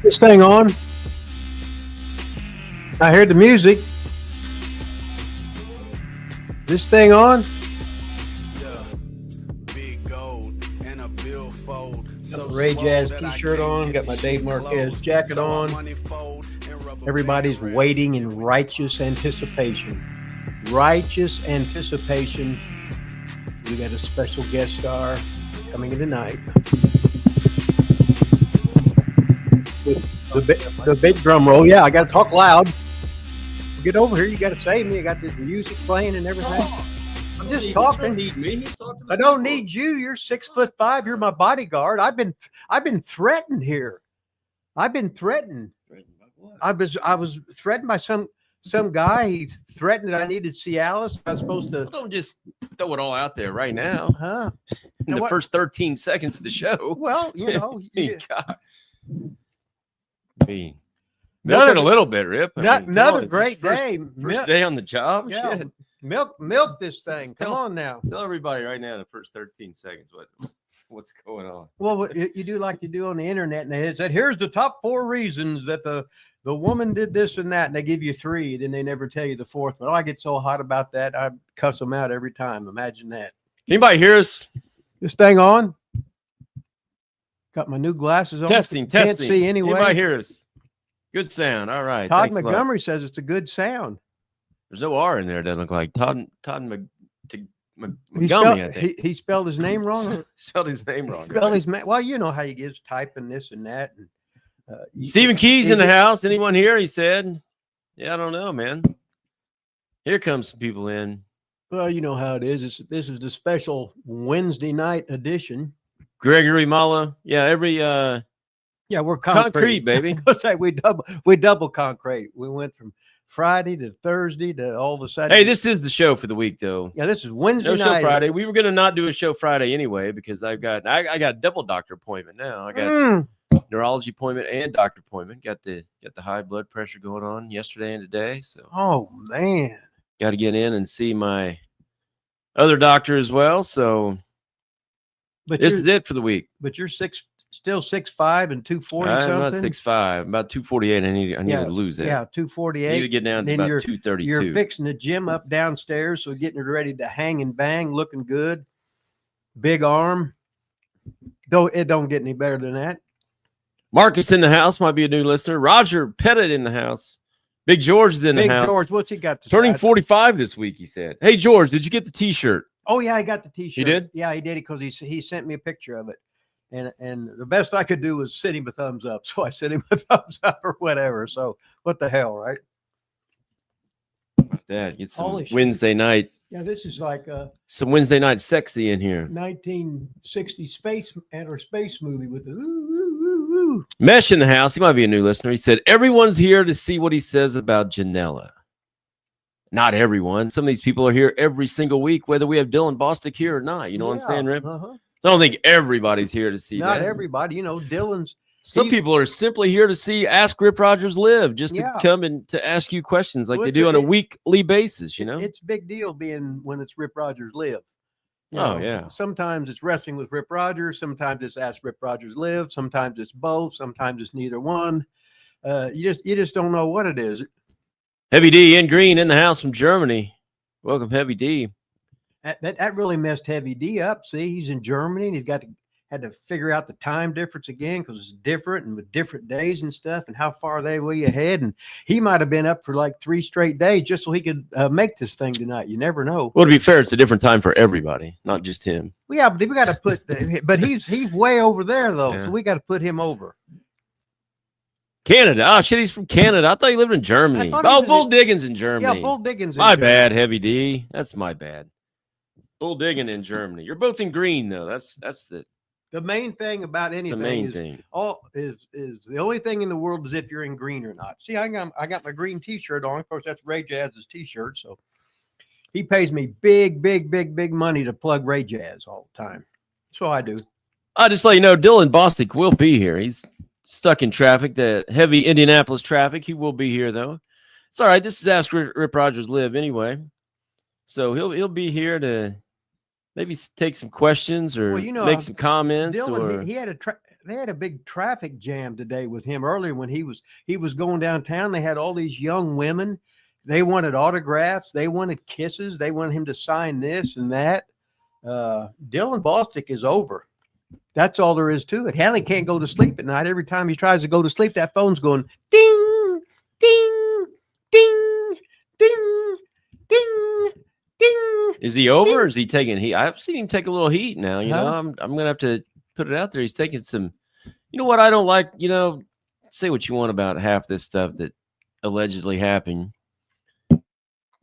This thing on. I heard the music. This thing on. Got my Ray Jazz t-shirt on. Got my Dave Marquez jacket on. Everybody's waiting in righteous anticipation. Righteous anticipation. We got a special guest star coming in tonight. The big drum roll. Yeah, I got to talk loud. Get over here. You got to save me. I got this music playing and everything. Oh, I'm just talking. You don't need me. I don't need you. You're 6'5". You're my bodyguard. I've been threatened here. I've been threatened. I was threatened by some guy. He threatened that I needed Cialis. I was supposed to. Well, don't just throw it all out there right now. Huh? In the first 13 seconds of the show. Well, you know. God. Milk it a little bit, Rip. Another great day. First day on the job. Yeah. Shit. Milk this thing. Come on now. Tell everybody right now in the first 13 seconds what's going on. Well, you do like you do on the internet, and they said, here's the top 4 reasons that the woman did this and that, and they give you 3, then they never tell you the 4th. But I get so hot about that, I cuss them out every time. Imagine that. Anybody hear us? This thing on? Got my new glasses on. Testing. Can't see anyway. Anybody hear us? Good sound. All right. Todd Montgomery says it's a good sound. There's no R in there. It doesn't look like Todd Montgomery. I think he spelled his name wrong. Spelled his name wrong. Well, you know how he gives typing this and that. And Stephen Key's in the house. Anyone here? He said, "Yeah, I don't know, man." Here comes some people in. Well, you know how it is. This is the special Wednesday night edition. Gregory Mala. Yeah, yeah, we're concrete baby. Say we double concrete. We went from Friday to Thursday to all of a sudden. Hey, this is the show for the week, though. Yeah, this is Wednesday night. No show Friday. We We were gonna not do a show Friday anyway because I got double doctor appointment now. I got neurology appointment and doctor appointment. Got the high blood pressure going on yesterday and today. So oh man, got to get in and see my other doctor as well. So, but this is it for the week. But you're still 6'5" and 240 I'm something. not 6'5", about 248. I need to lose that. Yeah, 248. I need to get down to about 232. You're fixing the gym up downstairs, so getting ready to hang and bang, looking good. Big arm. It don't get any better than that. Marcus in the house might be a new listener. Roger Pettit in the house. Big George is in the house. Big George, what's he got? Turning 45 this week, he said. Hey, George, did you get the T-shirt? Oh, yeah, I got the T-shirt. You did? Yeah, he did it because he sent me a picture of it. And the best I could do was send him a thumbs up. So I sent him a thumbs up or whatever. So what the hell, right? That get some Wednesday night. Yeah, this is like some Wednesday night sexy in here. 1960 space movie with the Mesh in the house. He might be a new listener. He said, everyone's here to see what he says about Janela. Not everyone. Some of these people are here every single week, whether we have Dylan Bostic here or not. You know what I'm saying, Rip? So I don't think everybody's here to see Not that. everybody. You know, Dylan's. Some people are simply here to see Ask Rip Rogers Live, just to come and to ask you questions like they do on a weekly basis, you know? It's a big deal being when it's Rip Rogers Live. Yeah. Sometimes it's wrestling with Rip Rogers. Sometimes it's Ask Rip Rogers Live. Sometimes it's both. Sometimes it's neither one. You just don't know what it is. Heavy D in green in the house from Germany. Welcome, Heavy D. That really messed Heavy D up. See, he's in Germany and he's had to figure out the time difference again because it's different and with different days and stuff and how far they way ahead. And he might have been up for like 3 straight days just so he could make this thing tonight. You never know. Well, to be fair, it's a different time for everybody, not just him. Well, yeah, we got to put, but he's way over there though, so we got to put him over. Canada. Oh, shit, he's from Canada. I thought he lived in Germany. Oh, Bull Diggins in Germany. Yeah, Bull Diggins in My Germany. bad, Heavy D. That's my bad. Bull Diggin in Germany. You're both in green, though. That's the main thing about anything is the only thing in the world is if you're in green or not. See, I got my green T-shirt on. Of course, that's Ray Jazz's T-shirt. So he pays me big money to plug Ray Jazz all the time. So I do. I'll just let you know, Dylan Bostic will be here. He's stuck in traffic, the heavy Indianapolis traffic. He will be here, though. It's all right. This is Ask Rip Rogers Live anyway. So he'll be here to maybe take some questions or make some comments. Dylan, or he had they had a big traffic jam today with him earlier when he was going downtown. They had all these young women. They wanted autographs. They wanted kisses. They wanted him to sign this and that. Dylan Bostic is over. That's all there is to it. Hell, he can't go to sleep at night. Every time he tries to go to sleep, that phone's going ding, ding, ding, ding, ding, ding. Is he over? Ding. Or is he taking heat? I've seen him take a little heat now. You know, I'm gonna have to put it out there. He's taking some. You know what I don't like? You know, say what you want about half this stuff that allegedly happened.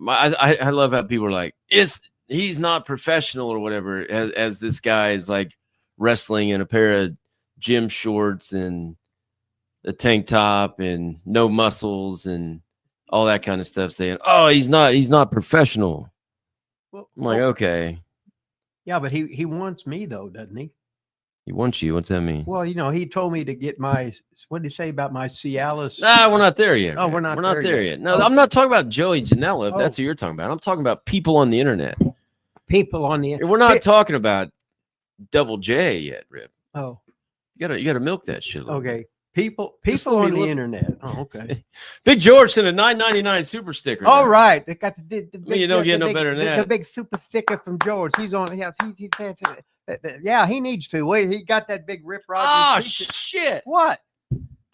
I love how people are like, he's not professional or whatever, as this guy is like wrestling in a pair of gym shorts and a tank top and no muscles and all that kind of stuff, saying, oh, he's not professional. Well, I'm like, okay. Yeah, but he wants me though, doesn't he? He wants you. What's that mean? Well, you know, he told me to get my, what did he say about my Cialis? Nah, we're not there yet. Oh, we're not there yet. No, I'm not talking about Joey Janela, if that's who you're talking about. I'm talking about people on the internet. People on the internet. We're not talking about Double J yet, Rip. Oh. You gotta milk that shit a little bit. People on the internet. Oh, okay. Big George sent a $9.99 super sticker. All right. They got the you don't get no better than that. The big super sticker from George. He's on. Yeah, he needs to. Wait, he got that big Rip Rogers. Oh, shit. What?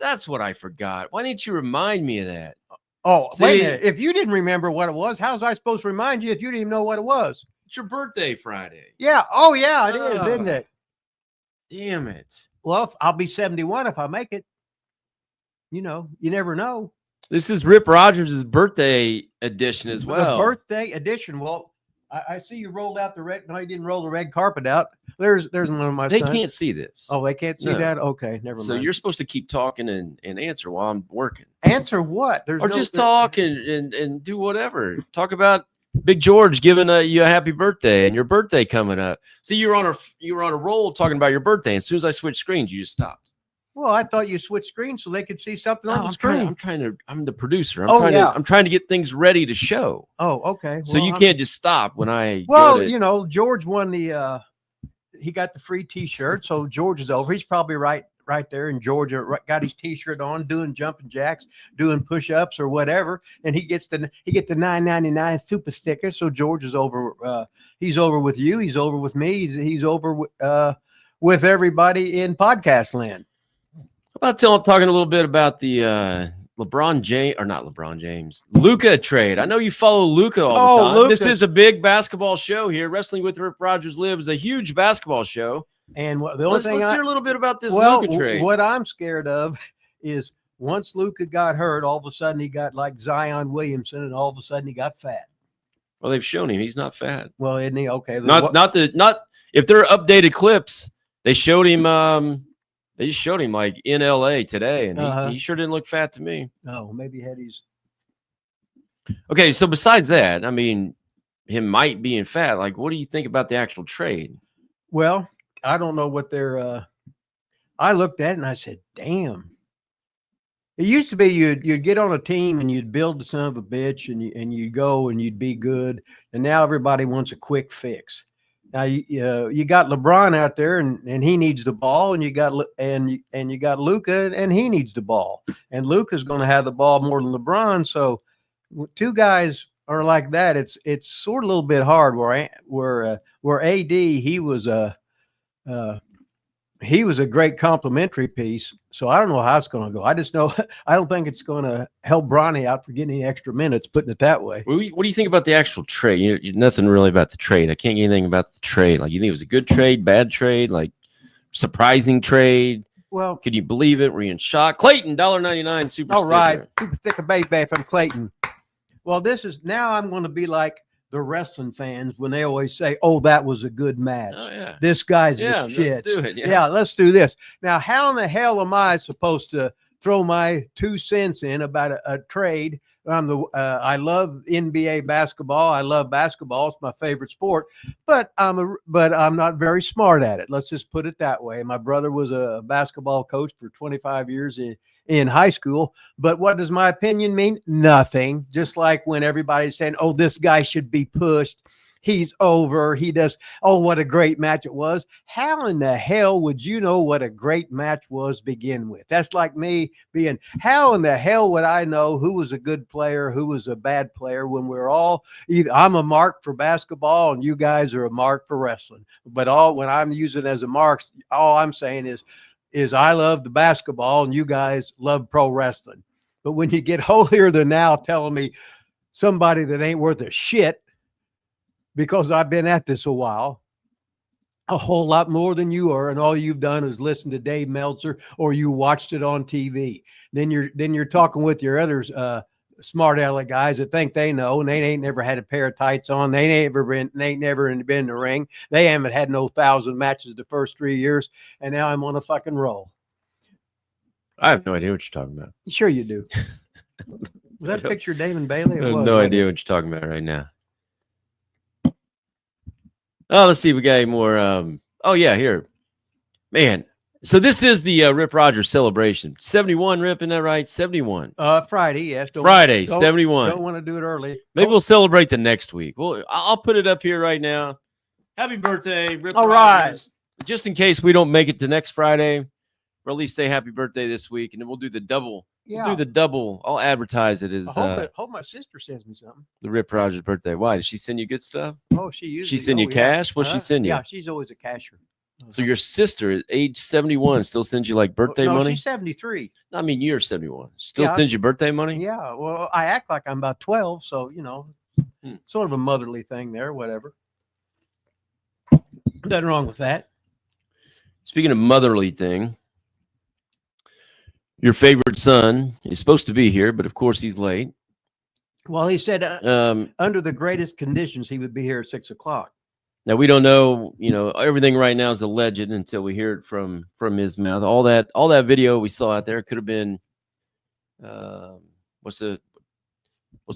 That's what I forgot. Why didn't you remind me of that? Oh, wait a minute. If you didn't remember what it was, how was I supposed to remind you if you didn't even know what it was? It's your birthday Friday. Yeah. Oh, yeah, it is, isn't it? Damn it. Well, I'll be 71 if I make it. You know, you never know. This is Rip Rogers' birthday edition as well. The birthday edition. Well, I see you rolled out the red. No, you didn't roll the red carpet out. There's one of my. They can't see this. Oh, they can't see that. Okay, never mind. So you're supposed to keep talking and answer while I'm working. Answer what? Just talk and do whatever. Talk about Big George giving you a happy birthday and your birthday coming up. See, you were on a roll talking about your birthday. And as soon as I switched screens, you just stopped. Well, I thought you switched screens so they could see something on the screen. I'm the producer. I'm trying to get things ready to show. Oh, okay. So you can't just stop when I. Well, you know, George won the. He got the free T-shirt, so George is over. He's probably right there in Georgia. Got his T-shirt on, doing jumping jacks, doing push-ups or whatever, and he gets the $9.99 super sticker. So George is over. He's over with you. He's over with me. He's over with everybody in podcast land. How about talking a little bit about the Luka trade? I know you follow Luka all the time. Luka. This is a big basketball show here. Wrestling with Rip Rogers Live is a huge basketball show. And the only thing let's hear a little bit about this Luka trade. What I'm scared of is once Luka got hurt, all of a sudden he got like Zion Williamson, and all of a sudden he got fat. Well, they've shown him he's not fat. Well, isn't he? Okay. Not if they're updated clips. They showed him. They just showed him like in LA today, and he sure didn't look fat to me. No, maybe he had his. Okay, so besides that, I mean, him might being fat. Like, what do you think about the actual trade? Well, I don't know what they're. I looked at it and I said, "Damn." It used to be you'd get on a team and you'd build the son of a bitch and you go and you'd be good, and now everybody wants a quick fix. Now you got LeBron out there and he needs the ball, and you got Luka and he needs the ball, and Luka's going to have the ball more than LeBron. So two guys are like that. It's sort of a little bit hard. Where AD he was a great complimentary piece. So I don't know how it's going to go. I just know I don't think it's going to help Bronny out for getting any extra minutes, putting it that way. What do you think about the actual trade? Nothing really about the trade. I can't get anything about the trade. Like, you think it was a good trade, bad trade, like surprising trade? Well, could you believe it? Were you in shock? Clayton, $1.99 super. All right, super sticker baby from Clayton. Well, now I'm going to be like the wrestling fans when they always say, "Oh, that was a good match. Oh, yeah. This guy's the shit." Let's do it. Yeah, let's do this. Now, how in the hell am I supposed to throw my 2 cents in about a trade? I love NBA basketball. I love basketball. It's my favorite sport, but I'm not very smart at it. Let's just put it that way. My brother was a basketball coach for 25 years in high school, but what does my opinion mean? Nothing. Just like when everybody's saying, "Oh, this guy should be pushed," he's over. He does. Oh, what a great match it was. How in the hell would you know what a great match was to begin with? That's like me being, how in the hell would I know who was a good player, who was a bad player when we're all either, I'm a mark for basketball and you guys are a mark for wrestling. But when I'm using it as a mark, all I'm saying is I love the basketball and you guys love pro wrestling. But when you get holier than thou telling me somebody that ain't worth a shit, because I've been at this a while, a whole lot more than you are, and all you've done is listen to Dave Meltzer or you watched it on TV. Then you're talking with your others smart aleck guys that think they know, and they ain't never had a pair of tights on. They ain't never been in the ring. They haven't had no 1,000 matches the first 3 years, and now I'm on a fucking roll. I have no idea what you're talking about. Sure you do. Was that a picture of Damon Bailey? I have no idea what you're talking about right now. Oh, let's see. We got any more. Oh, yeah, here. Man. So this is the Rip Rogers celebration. 71, Rip, isn't that right? 71. Friday, yes. Friday, 71. Don't want to do it early. Maybe we'll celebrate the next week. Well, I'll put it up here right now. Happy birthday, Rip All Rogers. right. Just in case we don't make it to next Friday, or at least say happy birthday this week, and then we'll do the double. Yeah. We'll do the double. I'll advertise it as hope my sister sends me something. The Rip Rogers birthday. Why? Did she send you good stuff? Oh, she send you cash? What'd she send you? Yeah, she's always a cashier. So your sister at age 71 still sends you like birthday money? She's 73. I mean, you're 71. Still sends you birthday money? Yeah. Well, I act like I'm about 12, so sort of a motherly thing there, whatever. Nothing wrong with that. Speaking of motherly thing, your favorite son is supposed to be here, but of course he's late. Well, he said under the greatest conditions he would be here at 6 o'clock. Now we don't know, everything right now is alleged until we hear it from his mouth. All that video we saw out there could have been, what's the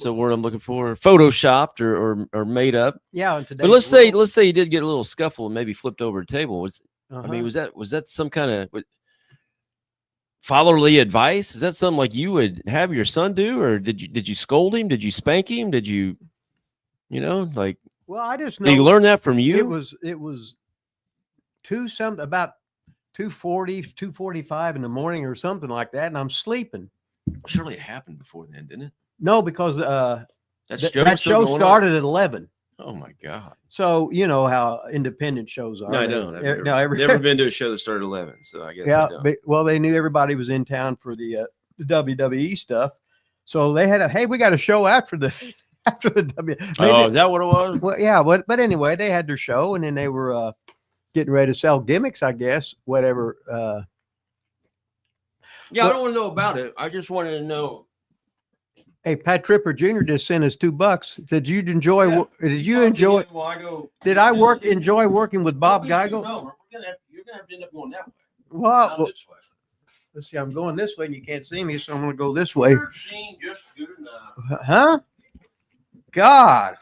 word I'm looking for? Photoshopped or made up. Yeah. But let's say he did get a little scuffle and maybe flipped over a table. I mean, was that some kind of fatherly advice? Is that something like you would have your son do, or did you scold him? Did you spank him? Did you, like? Well, I just know. Did you learn that from you? It was about 2:40, 2:45 in the morning or something like that, and I'm sleeping. Surely it happened before then, didn't it? No, because that show started at 11. Oh my God! So you know how independent shows are. No, I don't. I've never been to a show that started at 11, so I guess. Yeah, I don't. well, they knew everybody was in town for the WWE stuff, so they had hey, we got a show after the is that what it was? Well, yeah, but anyway, they had their show, and then they were getting ready to sell gimmicks, I guess, whatever. Yeah, I don't want to know about it. I just wanted to know. Hey, Pat Tripper Jr. just sent us $2. Did you enjoy? Yeah. Did you enjoy? Did I enjoy working with Bob Geigel? No, you're gonna have to end up going that way. Well, let's see. I'm going this way, and you can't see me, so I'm going to go this way. You're seeing just good enough. Huh? God.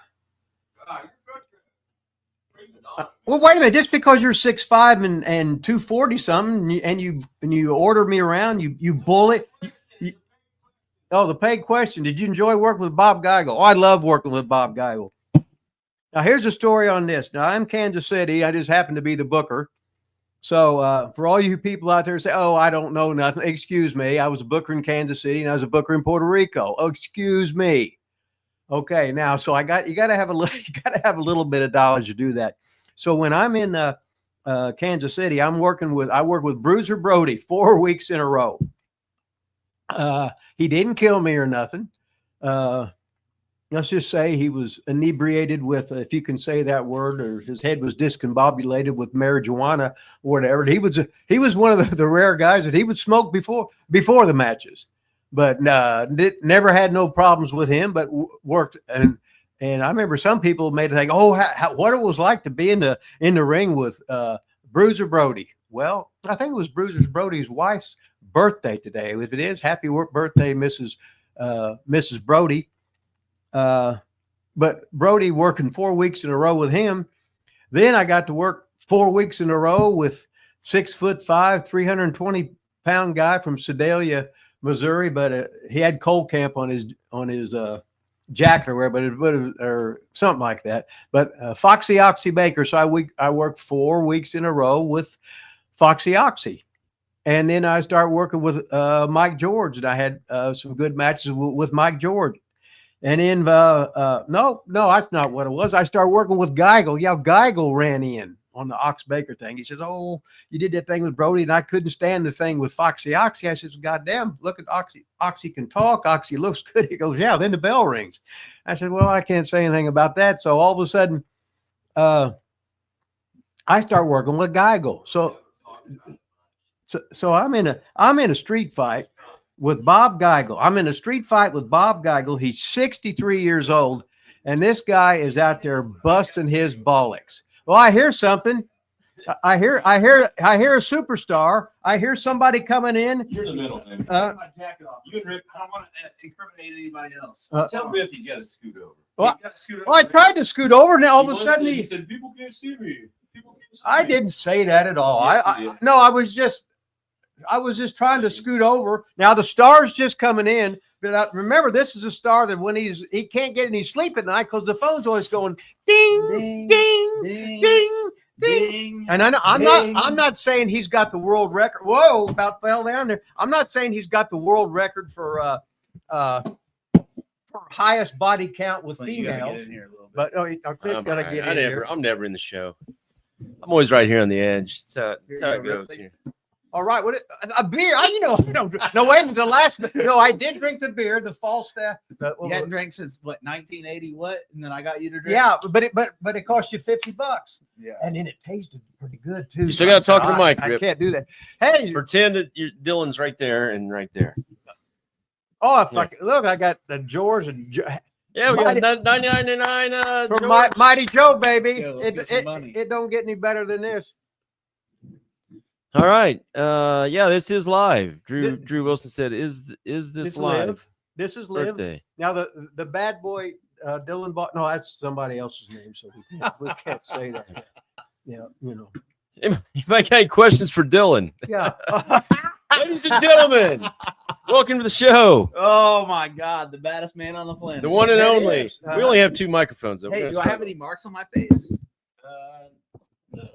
Well, wait a minute. Just because you're 6'5" and 240 something, and you order me around, you bullet. Oh, the paid question. Did you enjoy working with Bob Geigel? Oh, I love working with Bob Geigel. Now, here's a story on this. Now, I'm Kansas City. I just happen to be the booker. So for all you people out there say, oh, I don't know nothing. Excuse me. I was a booker in Kansas City, and I was a booker in Puerto Rico. Oh, excuse me. Okay. Now, so you got to have a little bit of knowledge to do that. So when I'm in Kansas City, I work with Bruiser Brody 4 weeks in a row. He didn't kill me or nothing. Let's just say he was inebriated with, if you can say that word, or his head was discombobulated with marijuana or whatever. And he was one of the rare guys that he would smoke before the matches, but never had no problems with him, but worked. And I remember some people made it think, oh, what it was like to be in the ring with Bruiser Brody. Well, I think it was Bruiser Brody's wife's birthday today. If it is, happy birthday, Mrs. Brody. But Brody working 4 weeks in a row with him. Then I got to work 4 weeks in a row with 6'5", 320-pound guy from Sedalia, Missouri. But he had cold camp on his jacket or whatever, but or something like that. But Foxy Oxy Baker. So I worked 4 weeks in a row with Foxy Oxy. And then I started working with Mike George, and I had some good matches with Mike George. And then, no, that's not what it was. I started working with Geigel. Yeah, Geigel ran in on the Ox Baker thing. He says, "Oh, you did that thing with Brody, and I couldn't stand the thing with Foxy Oxy." I says, "Goddamn, look at Oxy. Oxy can talk. Oxy looks good." He goes, "Yeah." Then the bell rings. I said, "Well, I can't say anything about that." So all of a sudden, I start working with Geigel. So I'm in a street fight with Bob Geigel. I'm in a street fight with Bob Geigel. He's 63 years old, and this guy is out there busting his bollocks. Well, I hear something. I hear a superstar. I hear somebody coming in. You're in the middle, man. My jacket off. You and Rip, I don't want to incriminate anybody else. Tell Rip he's got to scoot over. Well, I tried to scoot over, and all of a sudden he said, "People can't see me." I didn't say that at all. Yes, No, I was just trying to scoot over. Now the star's just coming in, but remember, this is a star that when he can't get any sleep at night because the phone's always going ding, ding, ding, ding, ding. Ding. And I'm not saying he's got the world record. Whoa, about fell down there. I'm not saying he's got the world record for highest body count with females. But Chris got to get in here. I'm never in the show. I'm always right here on the edge. That's how it goes here. All right, a beer? I don't drink. No, wait a minute. I did drink the beer, the Falstaff. You hadn't drank since what, 1980? What? And then I got you to drink. Yeah, but it cost you $50. Yeah, and then it tasted pretty good too. You still got to talk to the mic. I can't do that. Hey, pretend that Dylan's right there and right there. Oh, look! I got the George and. Yeah, we got 999 from Mighty Joe, baby. Yo, it don't get any better than this. All right. Yeah, this is live. Drew Wilson said, "Is this live?" This is live. Birthday. Now the bad boy Dylan Bostic. No, that's somebody else's name, so we can't say that. Yeah, You might got any questions for Dylan? Yeah. Ladies and gentlemen, welcome to the show. Oh my God, the baddest man on the planet, the one and only. We only have 2 microphones. Hey, do I have any marks on my face? No.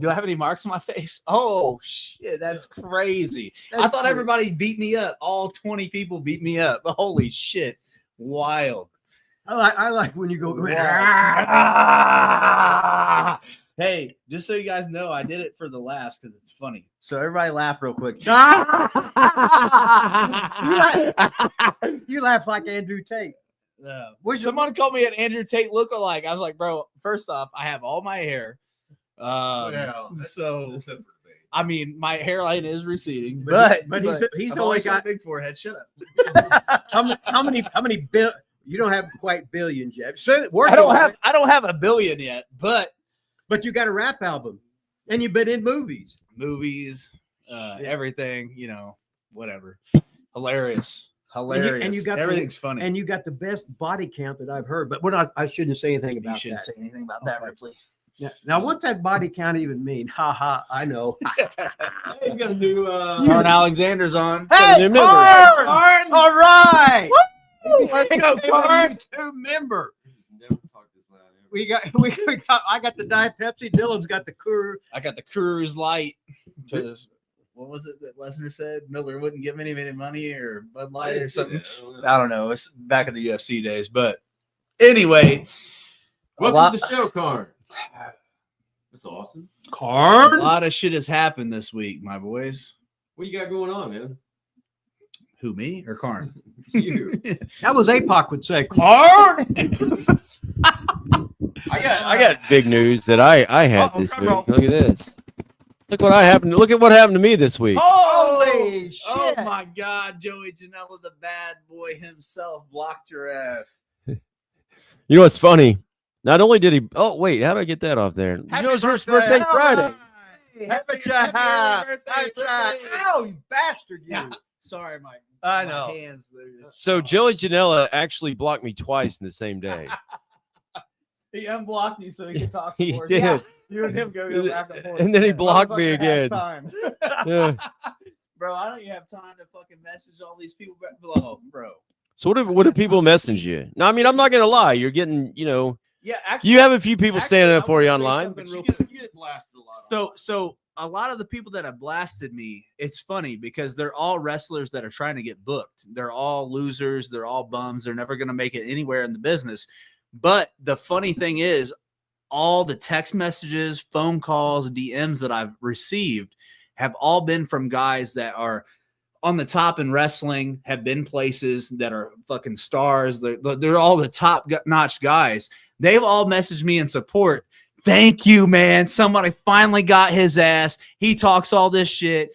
Do I have any marks on my face? Oh shit, that's crazy. I thought everybody beat me up. All 20 people beat me up. Holy shit, wild. I like when you go. Hey, just so you guys know, I did it for the last because it's funny. So everybody laugh real quick. You laugh like Andrew Tate. Someone called me an Andrew Tate lookalike. I was like, bro, first off, I have all my hair. So I mean, my hairline is receding, but he's only got a big forehead. Shut up. How many bill? You don't have quite billions yet. So I don't have a billion yet, but you got a rap album, and you've been in movies, everything, whatever. Hilarious. And you got everything's funny, and you got the best body count that I've heard. But I shouldn't say anything about that. You shouldn't say anything about that, Ripley. Yeah. Now, what's that body count even mean? Ha ha! I know. You got a new Karn Alexander's on. Hey, Karn! All right. Woo! Let's go, Karn. Two member. Never talked this loud. We got. I got the Diet Pepsi. Dylan's got the Coors. I got the Coors Light. Because what was it that Lesnar said? Miller wouldn't give any money, or Bud Light or something. I don't know. It's back in the UFC days, but anyway. Welcome to the show, Karn. That's awesome. Karn. A lot of shit has happened this week, my boys. What you got going on, man? Who, me or Karn? You. That was APOC would say, Karn. I got big news that I had this week. Look at this. Look what happened to me this week. Holy shit! Oh my God, Joey Janela, the bad boy himself, blocked your ass. You know what's funny? Not only did he. Oh wait, how do I get that off there? You know, it's his birthday Friday. Happy birthday! Ow, you bastard! You. Yeah. Sorry, Mike. I know. Hands, So Joey Janela actually blocked me twice in the same day. He unblocked you so he could talk. He more. did. Yeah. You and him go back and forth. And then he blocked me again. Yeah. Bro, I don't even have time to fucking message all these people below, bro. So what do people message you? No, I mean, I'm not gonna lie. You're getting, Yeah, actually, you have a few people standing up I for you wanna say online. something But real you get blasted a lot. So a lot of the people that have blasted me, it's funny because they're all wrestlers that are trying to get booked. They're all losers. They're all bums. They're never going to make it anywhere in the business. But the funny thing is, all the text messages, phone calls, DMs that I've received have all been from guys that are on the top in wrestling, have been places that are fucking stars. They're all the top notch guys. They've all messaged me in support. Thank you, man. Somebody finally got his ass. He talks all this shit.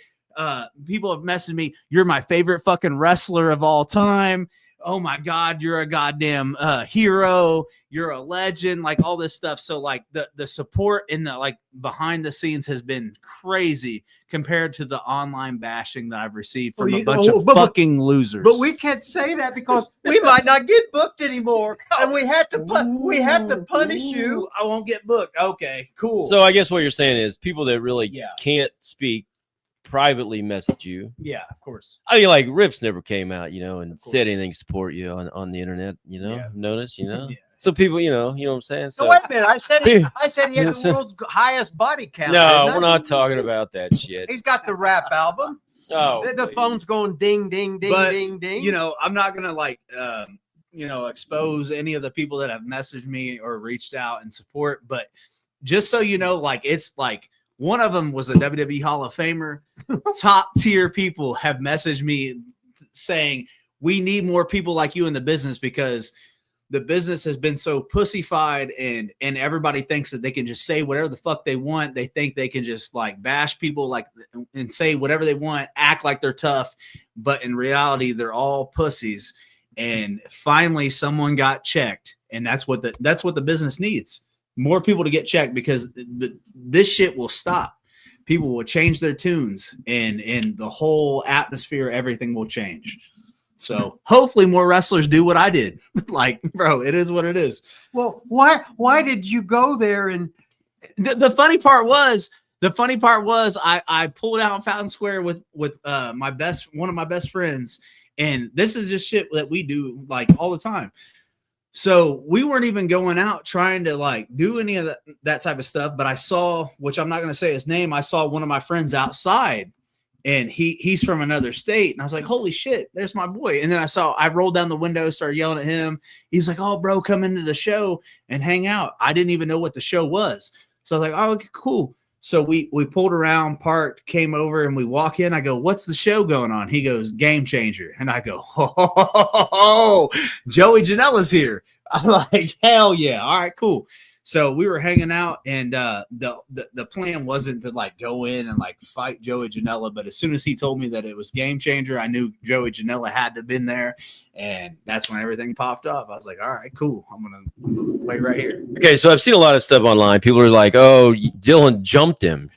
People have messaged me. You're my favorite fucking wrestler of all time. Oh my God, you're a goddamn hero. You're a legend, like all this stuff. So like the support in the like behind the scenes has been crazy compared to the online bashing that I've received from a bunch of fucking losers. But we can't say that because we might not get booked anymore, and we have to punish you. I won't get booked. Okay, cool. So I guess what you're saying is people that really can't speak privately message you. Yeah, of course. I mean, like Rips never came out, and said anything to support you on the internet. Notice, Yeah. So people, you know what I'm saying. So wait a minute, I said he had the world's highest body count. No, we're not talking about that shit. He's got the rap album. Oh, the phone's going ding, ding, ding, ding, ding. I'm not gonna expose any of the people that have messaged me or reached out in support, but just so you know, it's like one of them was a WWE Hall of Famer. Top tier people have messaged me saying we need more people like you in the business because the business has been so pussified and everybody thinks that they can just say whatever the fuck they want. They think they can just bash people and say whatever they want, act like they're tough. But in reality, they're all pussies. And finally someone got checked. And that's what the business needs. More people to get checked because this shit will stop. People will change their tunes and the whole atmosphere, everything will change. So hopefully more wrestlers do what I did. Bro, it is what it is. Well, why did you go there? And the funny part was I pulled out Fountain Square with one of my best friends, and this is just shit that we do all the time. So we weren't even going out trying to do any of that type of stuff. But I saw, which I'm not going to say his name, I saw one of my friends outside. And he's from another state. And I was like, holy shit, there's my boy. And then I rolled down the window, started yelling at him. He's like, oh, bro, come into the show and hang out. I didn't even know what the show was. So I was like, oh, okay, cool. So we pulled around, parked, came over, and we walk in. I go, what's the show going on? He goes, Game Changer. And I go, oh, Joey Janela's here. I'm like, hell yeah. All right, cool. So we were hanging out, and the plan wasn't to go in and fight Joey Janela. But as soon as he told me that it was Game Changer, I knew Joey Janela had to have been there, and that's when everything popped off. I was like, all right, cool. I'm gonna wait right here. Okay, so I've seen a lot of stuff online. People are like, oh, Dylan jumped him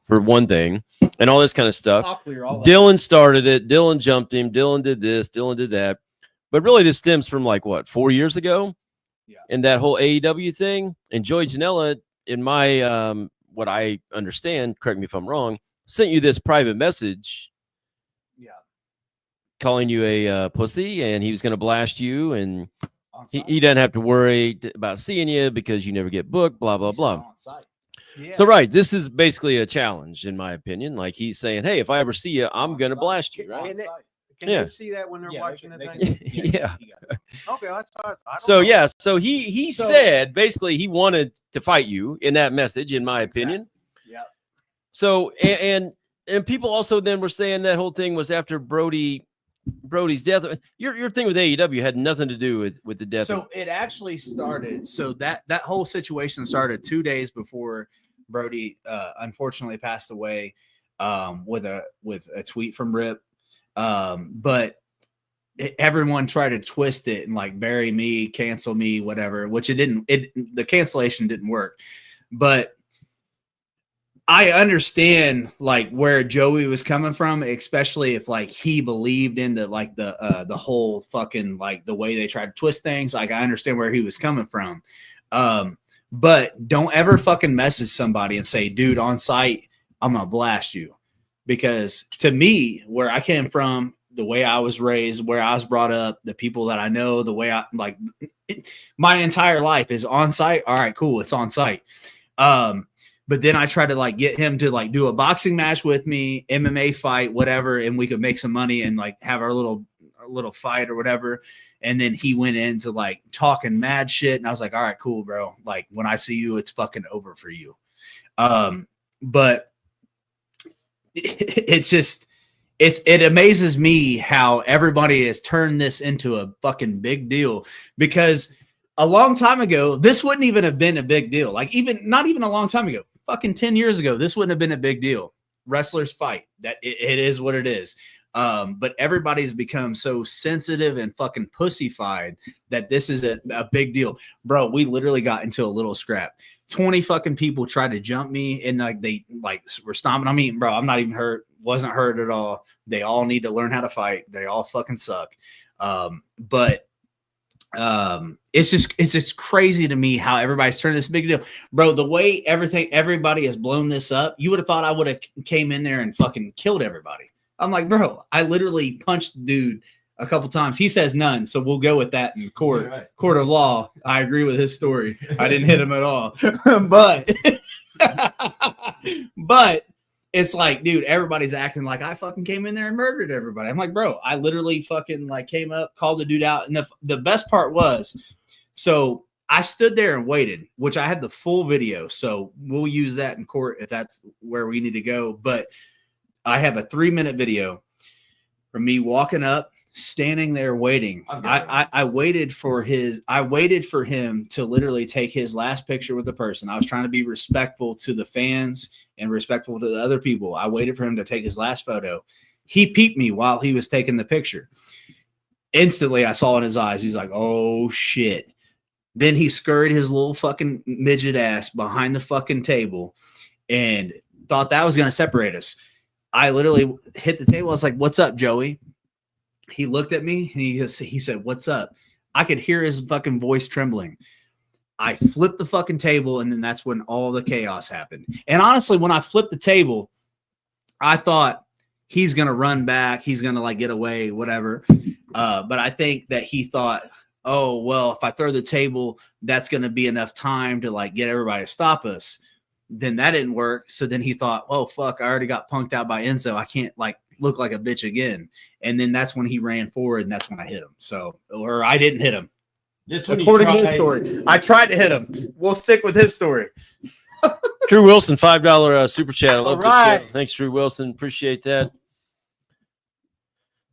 for one thing, and all this kind of stuff. I'll clear all that. Dylan started it. Dylan jumped him. Dylan did this. Dylan did that. But really, this stems from 4 years ago. Yeah. And that whole AEW thing, and Joey Janela, in my what I understand, correct me if I'm wrong, sent you this private message, calling you a pussy, and he was going to blast you, and he doesn't have to worry about seeing you because you never get booked, blah blah blah. Yeah. So right, this is basically a challenge, in my opinion. He's saying, hey, if I ever see you, I'm going to blast you, right? Can you see that when they're watching the thing? Yeah. Okay, so he said basically he wanted to fight you in that message, in my opinion. Yeah. So and people also then were saying that whole thing was after Brody's death. Your thing with AEW had nothing to do with the death. So it actually started. So that whole situation started 2 days before Brody unfortunately passed away with a tweet from Rip. But everyone tried to twist it and bury me, cancel me, whatever, which the cancellation didn't work. But I understand where Joey was coming from, especially if he believed in the whole fucking the way they tried to twist things. I understand where he was coming from. But don't ever fucking message somebody and say, dude, on site, I'm gonna blast you. Because to me, where I came from, the way I was raised, where I was brought up, the people that I know, the way I like my entire life is on site. All right, cool. It's on site. But then I tried to like get him to like do a boxing match with me, MMA fight, whatever, and we could make some money and like have our little fight or whatever. And then he went into like talking mad shit. And I was like, all right, cool, bro. Like when I see you, it's fucking over for you. But it's just, it amazes me how everybody has turned this into a fucking big deal, because a long time ago, this wouldn't even have been a big deal. Like not even a long time ago, fucking 10 years ago, this wouldn't have been a big deal. Wrestlers fight. That it is what it is. But everybody's become so sensitive and fucking pussyfied that this is a big deal. Bro, we literally got into a little scrap. 20 fucking people tried to jump me and like they like were stomping on me. Bro, I'm not even hurt. Wasn't hurt at all. They all need to learn how to fight. They all fucking suck. It's just crazy to me how everybody's turned this big deal, bro. The way everybody has blown this up, you would have thought I would have came in there and fucking killed everybody. I'm like, bro, I literally punched the dude a couple times. He says none, so we'll go with that in court. Yeah, right. Court of law. I agree with his story. I didn't hit him at all, but it's like, dude, everybody's acting like I fucking came in there and murdered everybody. I'm like, bro, I literally fucking like came up, called the dude out. And the best part was, so I stood there and waited, which I had the full video. So we'll use that in court if that's where we need to go. But I have a 3-minute video from me walking up, standing there waiting. I waited for him to literally take his last picture with the person. I was trying to be respectful to the fans and respectful to the other people. I waited for him to take his last photo. He peeped me while he was taking the picture. Instantly, I saw in his eyes, he's like, oh shit. Then he scurried his little fucking midget ass behind the fucking table and thought that was going to separate us. I literally hit the table. I was like, what's up, Joey? He looked at me and he said, what's up? I could hear his fucking voice trembling. I flipped the fucking table, and then that's when all the chaos happened. And honestly, when I flipped the table, I thought he's going to run back. He's going to like get away, whatever. But I think that he thought, oh, well, if I throw the table, that's going to be enough time to like get everybody to stop us. Then that didn't work. So then he thought, oh, fuck, I already got punked out by Enzo. I can't like look like a bitch again. And then that's when he ran forward, and that's when I hit him. So, or I didn't hit him. According to his story, I tried to hit him. We'll stick with his story. Drew Wilson, $5 super chat. All right. Thanks, Drew Wilson. Appreciate that.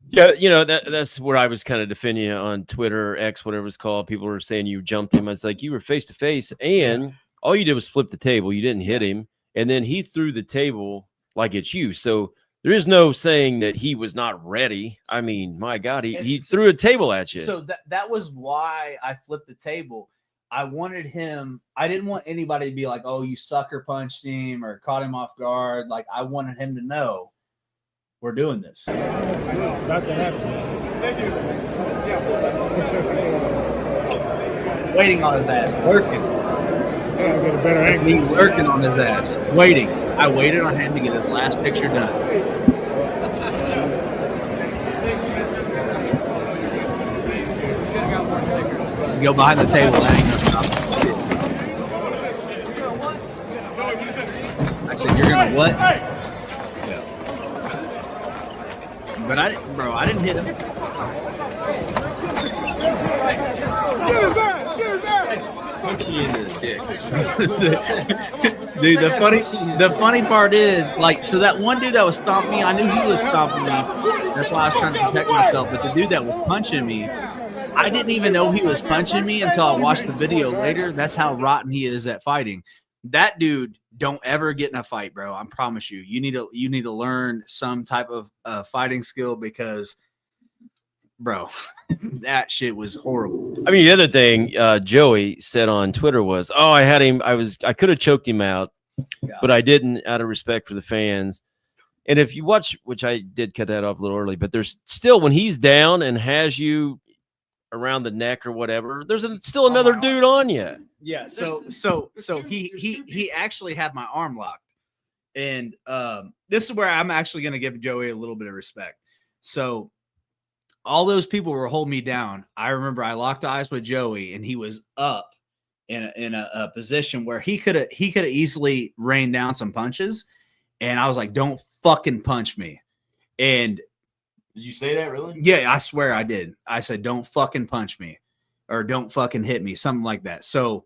Yeah, you know, that's where I was kind of defending you on Twitter or X, whatever it's called. People were saying you jumped him. I was like, you were face to face, and all you did was flip the table. You didn't hit him. And then he threw the table like it's you. So there is no saying that he was not ready. I mean, my God, he threw a table at you. So that was why I flipped the table. I wanted him. I didn't want anybody to be like, oh, you sucker punched him or caught him off guard. Like, I wanted him to know we're doing this. About to happen. Waiting on his ass, lurking. Yeah, get a better That's me lurking on his ass, waiting. I waited on him to get his last picture done. Go behind the table. That ain't gonna stop. I said, you're gonna what? Yeah. But I didn't hit him. Get his ass! Get his ass! Dude, the funny part is, like, so that one dude that was stomping me, I knew he was stomping me. That's why I was trying to protect myself. But the dude that was punching me, I didn't even know he was punching me until I watched the video later. That's how rotten he is at fighting. That dude, don't ever get in a fight, bro. I promise you. You need to learn some type of fighting skill, because, bro, that shit was horrible. I mean, the other thing Joey said on Twitter was, oh, I had him. I could have choked him out, but I didn't, out of respect for the fans. And if you watch, which I did cut that off a little early, but there's still, when he's down and has you around the neck or whatever, there's still another dude on you. Yeah. So he actually had my arm locked, and this is where I'm actually going to give Joey a little bit of respect. So all those people were holding me down. I remember I locked eyes with Joey, and he was up in a position where he could have easily rained down some punches, and I was like, "Don't fucking punch me." And did you say that really? Yeah, I swear I did. I said, "Don't fucking punch me," or "Don't fucking hit me," something like that. So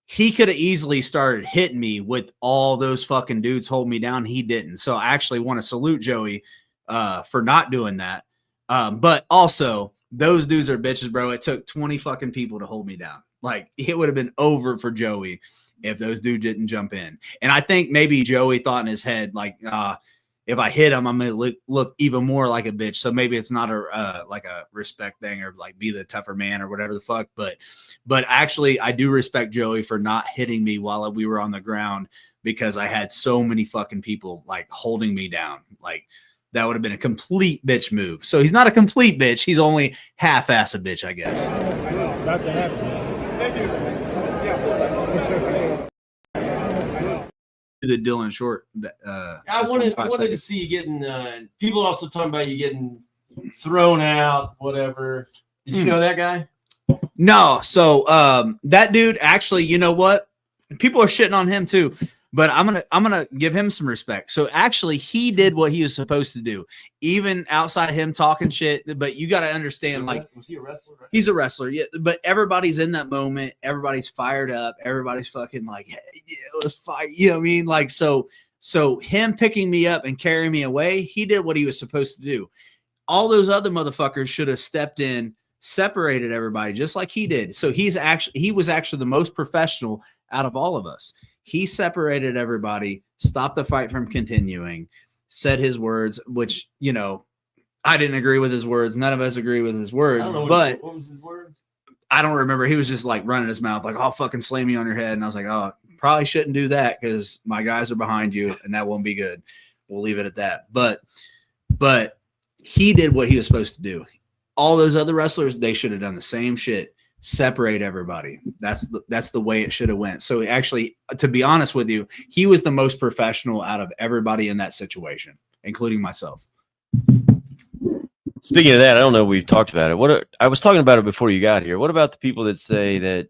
he could have easily started hitting me with all those fucking dudes holding me down. He didn't. So I actually want to salute Joey for not doing that. But also, those dudes are bitches, bro. It took 20 fucking people to hold me down. Like, it would have been over for Joey if those dudes didn't jump in. And I think maybe Joey thought in his head, like, if I hit him, I'm going to look even more like a bitch. So maybe it's not a like a respect thing or like be the tougher man or whatever the fuck. But actually, I do respect Joey for not hitting me while we were on the ground, because I had so many fucking people like holding me down. Like, that would have been a complete bitch move. So he's not a complete bitch. He's only half-ass a bitch, I guess. About to happen. Thank you. The Dylan Short. I wanted to see you getting. People also talking about you getting thrown out, whatever. Did you know that guy? No. So that dude, actually, you know what? People are shitting on him too. But I'm gonna give him some respect. So actually, he did what he was supposed to do, even outside of him talking shit. But you got to understand, like, was he a wrestler? Right? He's a wrestler, yeah. But everybody's in that moment. Everybody's fired up. Everybody's fucking like, hey, yeah, let's fight. You know what I mean? Like, so him picking me up and carrying me away, he did what he was supposed to do. All those other motherfuckers should have stepped in, separated everybody, just like he did. So he was actually the most professional out of all of us. He separated everybody, stopped the fight from continuing, said his words, which, you know, I didn't agree with his words. None of us agree with his words. But what was his words? I don't remember. He was just like running his mouth like, "I'll fucking slam you on your head." And I was like, "Oh, probably shouldn't do that because my guys are behind you and that won't be good." We'll leave it at that. But he did what he was supposed to do. All those other wrestlers, they should have done the same shit. Separate everybody. That's the way it should have went. So actually, to be honest with you, he was the most professional out of everybody in that situation, including myself. Speaking of that, I don't know if we've talked about it. I was talking about it before you got here. What about the people that say that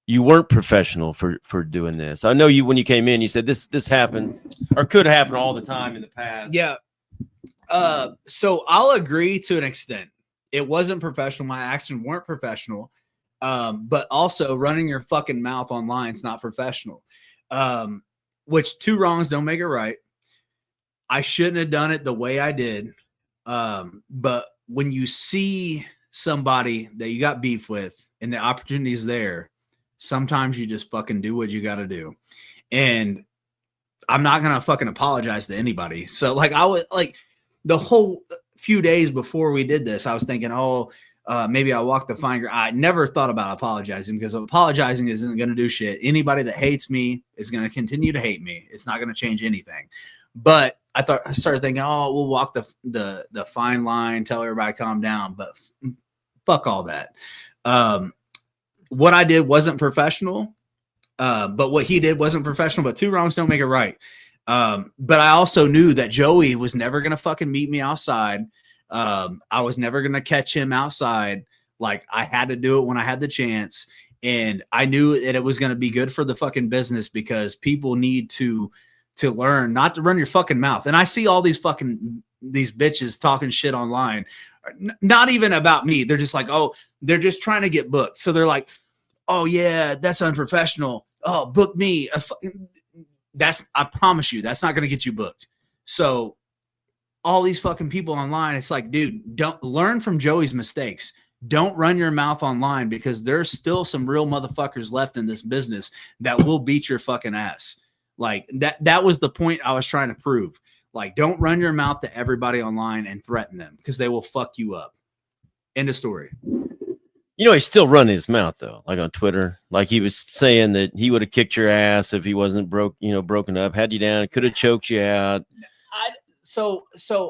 you weren't professional for doing this? I know you, when you came in, you said this happens or could happen all the time in the past. Yeah. So I'll agree to an extent. It wasn't professional. My actions weren't professional. But also running your fucking mouth online is not professional. Which two wrongs don't make it right. I shouldn't have done it the way I did. But when you see somebody that you got beef with and the opportunity is there, sometimes you just fucking do what you got to do. And I'm not going to fucking apologize to anybody. So like I was like the whole few days before we did this, I was thinking, maybe I walked the fine line. I never thought about apologizing because apologizing isn't going to do shit. Anybody that hates me is going to continue to hate me. It's not going to change anything. But I started thinking, we'll walk the fine line, tell everybody calm down. But fuck all that. What I did wasn't professional. But what he did wasn't professional. But two wrongs don't make it right. But I also knew that Joey was never going to fucking meet me outside. I was never going to catch him outside. Like, I had to do it when I had the chance. And I knew that it was going to be good for the fucking business because people need to learn not to run your fucking mouth. And I see all these bitches talking shit online, not even about me. They're just like, they're just trying to get booked. So they're like, "Oh yeah, that's unprofessional. Oh, book me." I promise you, that's not going to get you booked. So all these fucking people online, it's like, dude, don't learn from Joey's mistakes. Don't run your mouth online because there's still some real motherfuckers left in this business that will beat your fucking ass. Like that was the point I was trying to prove. Like, don't run your mouth to everybody online and threaten them because they will fuck you up. End of story. You know, he's still running his mouth though, like on Twitter. Like he was saying that he would have kicked your ass if he wasn't broken up, had you down, could have choked you out. So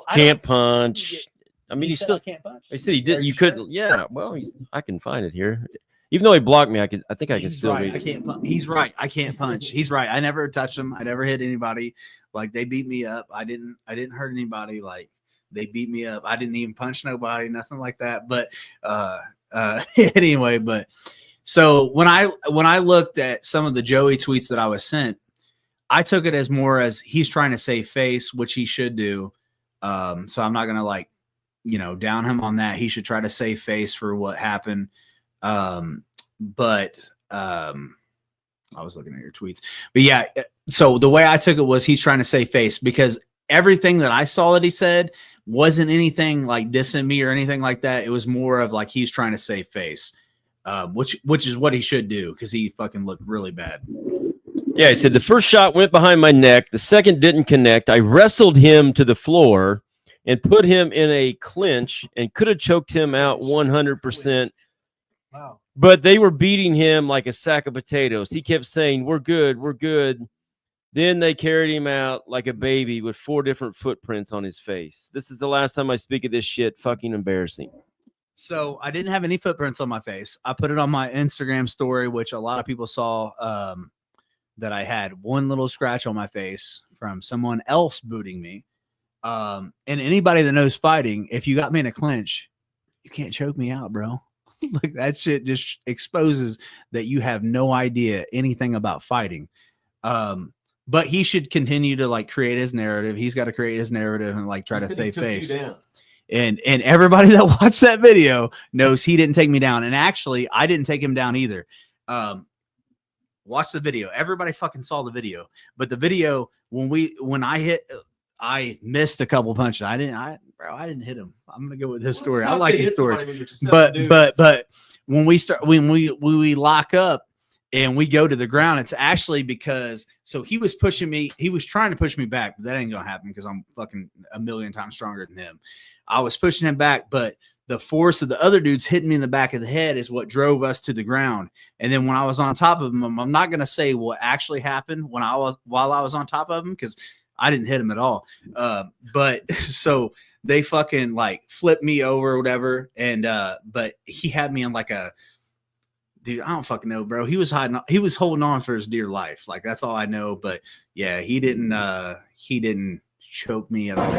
I can't punch. I mean, he still can't punch. He said he did. You could, yeah. Well, I can find it here. Even though he blocked me, I think I can still read it. I can't. He's right. I can't punch. He's right. I never touched him. I never hit anybody. Like, they beat me up. I didn't hurt anybody. Like, They beat me up. I didn't even punch nobody, nothing like that. But anyway, but so when I looked at some of the Joey tweets that I was sent, I took it as more as he's trying to save face, which he should do. So I'm not gonna like, down him on that. He should try to save face for what happened. But I was looking at your tweets. But yeah, so the way I took it was he's trying to save face, because everything that I saw that he said wasn't anything like dissing me or anything like that. It was more of like he's trying to save face, which is what he should do, because he fucking looked really bad. Yeah, he said the first shot went behind my neck. The second didn't connect. I wrestled him to the floor and put him in a clinch and could have choked him out 100%. Wow. But they were beating him like a sack of potatoes. He kept saying, "We're good, we're good." Then they carried him out like a baby with 4 different footprints on his face. This is the last time I speak of this shit. Fucking embarrassing. So I didn't have any footprints on my face. I put it on my Instagram story, which a lot of people saw, that I had one little scratch on my face from someone else booting me. And anybody that knows fighting, if you got me in a clinch, you can't choke me out, bro. Like that shit just exposes that you have no idea anything about fighting. But he should continue to like create his narrative. He's got to create his narrative and like try to save face. And everybody that watched that video knows he didn't take me down. And actually, I didn't take him down either. Watch the video. Everybody fucking saw the video. But the video, when I hit, I missed a couple punches. I didn't hit him. I'm gonna go with this story. I like his story. But when we lock up and we go to the ground, it's actually because he was pushing me. He was trying to push me back, but that ain't gonna happen because I'm fucking a million times stronger than him. I was pushing him back, but the force of the other dudes hitting me in the back of the head is what drove us to the ground. And then when I was on top of him, I'm not gonna say what actually happened while I was on top of him, because I didn't hit him at all. But so they fucking like flipped me over or whatever. And, but he had me on like dude, I don't fucking know, bro. He was holding on for his dear life. Like, that's all I know. But yeah, he didn't choke me at all.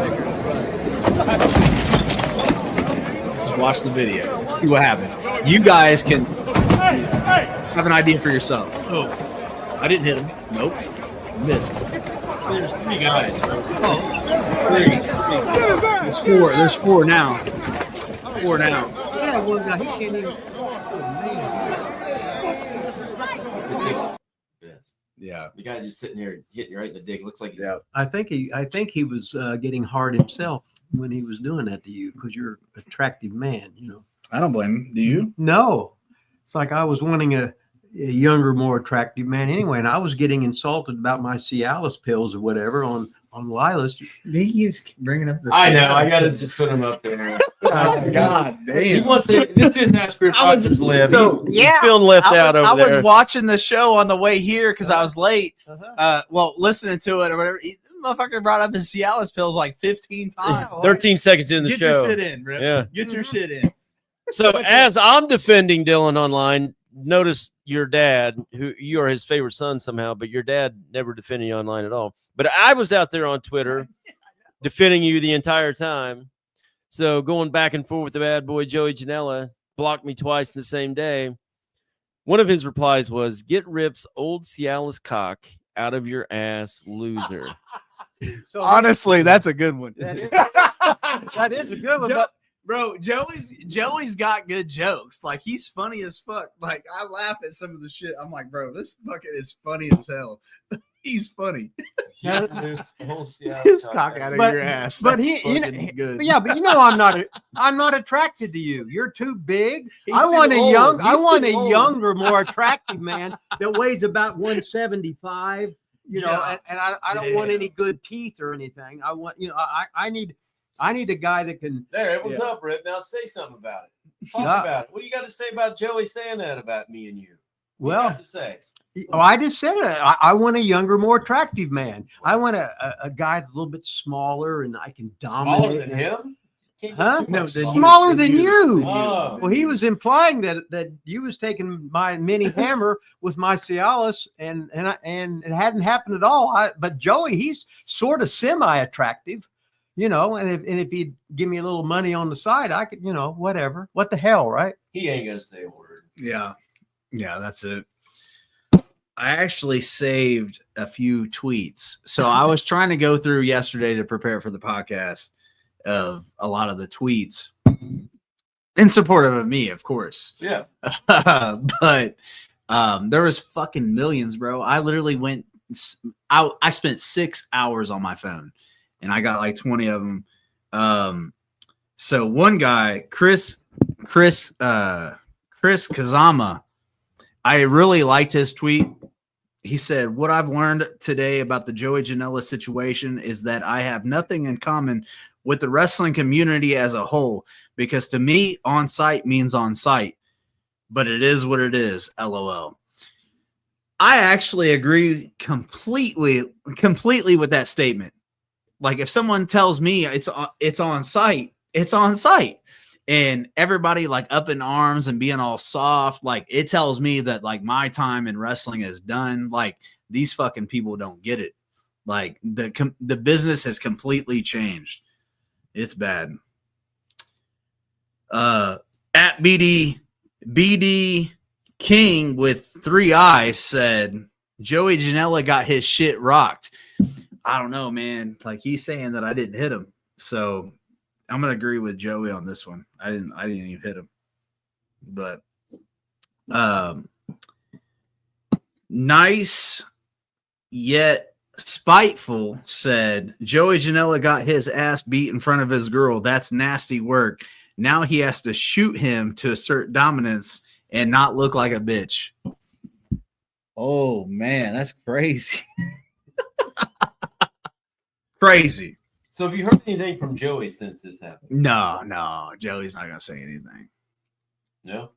Just watch the video. See what happens. You guys can have an idea for yourself. Oh, I didn't hit him. Nope. Missed. There's 3 guys. There's 4. There's 4 now. 4 now. Yeah, one guy. He can't even. Yeah. The guy just sitting there hitting you right in the dick. Looks like I think he was getting hard himself when he was doing that to you, because you're an attractive man. I don't blame him. Do you? No, it's like I was wanting a younger, more attractive man anyway, and I was getting insulted about my Cialis pills or whatever on Lilas. He keeps bringing up the. I know. I gotta just put him up there. Oh, God damn. He wants to. This is Asper Foster's live. So, He's feeling left out over there. I was watching the show on the way here because I was late. Listening to it or whatever. The motherfucker brought up his Cialis pills like 15 times. 13 seconds in the show. Get your shit in, Rip. Yeah. Get your shit in. So as I'm defending Dylan online, notice your dad, who you are his favorite son somehow, but your dad never defended you online at all. But I was out there on Twitter defending you the entire time. So going back and forth with the bad boy Joey Janela, blocked me twice in the same day. One of his replies was, "Get Rip's old Cialis cock out of your ass, loser." So honestly, that's a good one. That is a good one. But bro, Joey's got good jokes. Like, he's funny as fuck. Like, I laugh at some of the shit. I'm like, bro, this bucket is funny as hell. He's funny. His cock out of your ass. But good. Yeah, but I'm not attracted to you. You're too big. I want a younger, more attractive man that weighs about 175. And I don't want any good teeth or anything. I want, I need a guy that can. There, what's up, Rip? Now say something about it. Talk about it. What do you got to say about Joey saying that about me and you? What do you got to say? I just said it. I want a younger, more attractive man. I want a guy that's a little bit smaller and I can dominate. Smaller than him? Huh? No, smaller than you. Oh. Well, he was implying that you was taking my mini hammer with my Cialis, and it hadn't happened at all. But Joey, he's sort of semi-attractive. you know, and if he'd give me a little money on the side, I could, you know, whatever. What the hell, right? He ain't gonna say a word. Yeah. Yeah, that's it. I actually saved a few tweets. So I was trying to go through yesterday to prepare for the podcast of a lot of the tweets in support of me, of course. Yeah. But there was fucking millions, bro. I literally I spent 6 hours on my phone and I got like 20 of them. So one guy, Chris Kazama, I really liked his tweet. He said, "What I've learned today about the Joey Janela situation is that I have nothing in common with the wrestling community as a whole, because to me, on site means on site, but it is what it is, LOL." I actually agree completely with that statement. Like, if someone tells me it's on site, it's on site. And everybody like up in arms and being all soft, like it tells me that like my time in wrestling is done. Like, these fucking people don't get it. Like the business has completely changed. It's bad. At BD King with 3 eyes said, Joey Janela got his shit rocked. I don't know, man. Like, he's saying that I didn't hit him. So I'm gonna agree with Joey on this one. I didn't even hit him. But nice yet spiteful said, Joey Janela got his ass beat in front of his girl. That's nasty work. Now he has to shoot him to assert dominance and not look like a bitch. Oh man, that's crazy. Crazy. So have you heard anything from Joey since this happened? No, Joey's not gonna say anything. No.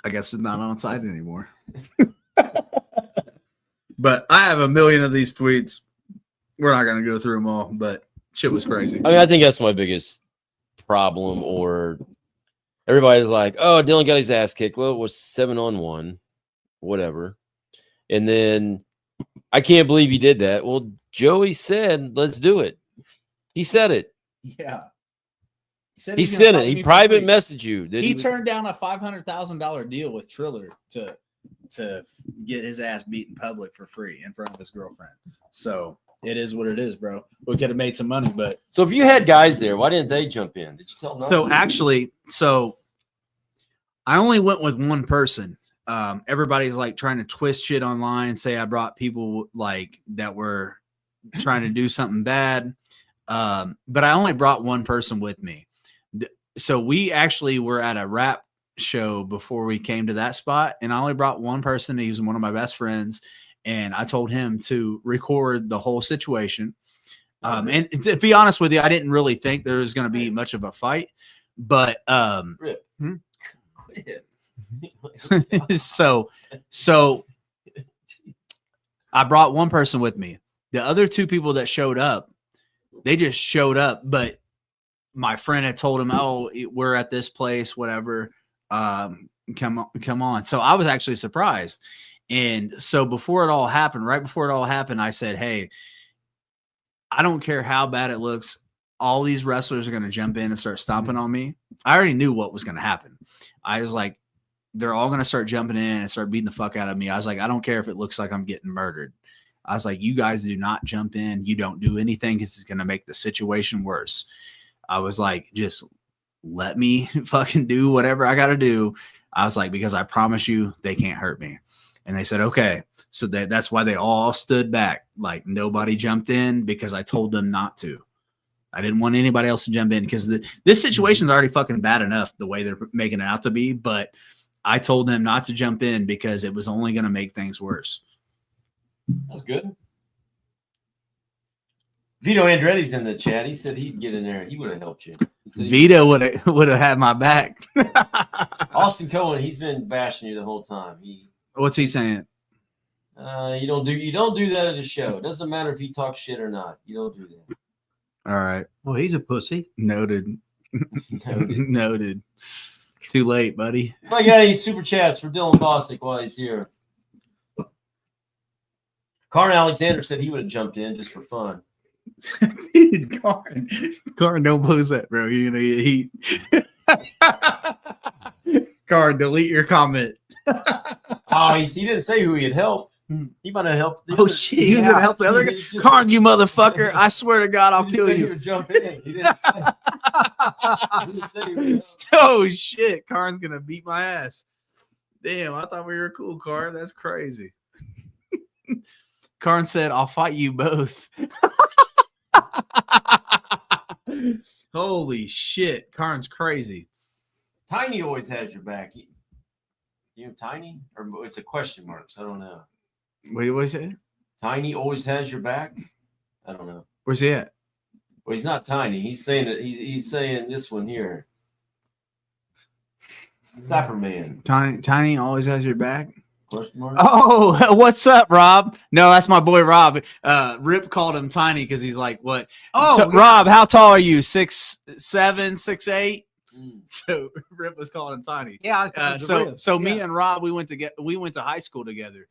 I guess it's not on site anymore. But I have a million of these tweets. We're not gonna go through them all, but shit was crazy. I mean, I think that's my biggest problem. Or everybody's like, "Oh, Dylan got his ass kicked." Well, it was 7-on-1, whatever. And then I can't believe he did that. Well, Joey said, "Let's do it." He said it. Yeah. He sent it. He private messaged you. He turned down a $500,000 deal with Triller to get his ass beat in public for free in front of his girlfriend. So it is what it is, bro. We could have made some money, but so if you had guys there, why didn't they jump in? Did you tell them? So actually, I only went with one person. Everybody's like trying to twist shit online, say I brought people like that were trying to do something bad. But I only brought one person with me. So we actually were at a rap show before we came to that spot, and I only brought one person. He was one of my best friends, and I told him to record the whole situation. And to be honest with you, I didn't really think there was going to be much of a fight, but so I brought one person with me. The other two people that showed up, they just showed up, but my friend had told him, "Oh, we're at this place, whatever. Come on." So I was actually surprised. And so right before it all happened, I said, "Hey, I don't care how bad it looks. All these wrestlers are going to jump in and start stomping on me." I already knew what was going to happen. I was like, they're all going to start jumping in and start beating the fuck out of me. I was like, I don't care if it looks like I'm getting murdered. I was like, you guys do not jump in. You don't do anything because it's going to make the situation worse. I was like, just let me fucking do whatever I got to do. I was like, because I promise you they can't hurt me. And they said, okay. So that's why they all stood back. Like, nobody jumped in because I told them not to. I didn't want anybody else to jump in because this situation is already fucking bad enough the way they're making it out to be. But I told them not to jump in because it was only going to make things worse. That's good. Vito Andretti's in the chat. He said he'd get in there. He would have helped you. Vito would have had my back. Austin Cohen, he's been bashing you the whole time. What's he saying? You don't do that at a show. It doesn't matter if you talk shit or not. You don't do that. All right. Well, he's a pussy. Noted. Noted. Too late, buddy. If I got any super chats for Dylan Bostic while he's here. Carn Alexander said he would have jumped in just for fun. Dude, Karn, don't post that, bro. You're gonna get heat. Karn, delete your comment. Oh, he didn't say who he'd help. He might have helped. Oh shit! He's gonna help the other guy. Karn, you motherfucker! I swear to God, I'll kill you. Jump in. He didn't say. He didn't say he would help. Oh shit! Karn's gonna beat my ass. Damn, I thought we were cool, Karn. That's crazy. Karn said, "I'll fight you both." Holy shit! Karn's crazy. Tiny always has your back. You know Tiny? Or it's a question mark, so I don't know. Wait, what is it? Tiny always has your back? I don't know. Where's he at? Well, he's not Tiny. He's saying that he's saying this one here. Sapperman. Tiny always has your back. Question mark? Oh, what's up, Rob? No, that's my boy Rob. Rip called him Tiny because he's like, what? Oh, Rob, how tall are you? 6'7", 6'8"? So Rip was calling him Tiny. Yeah. So me and Rob, we went to high school together.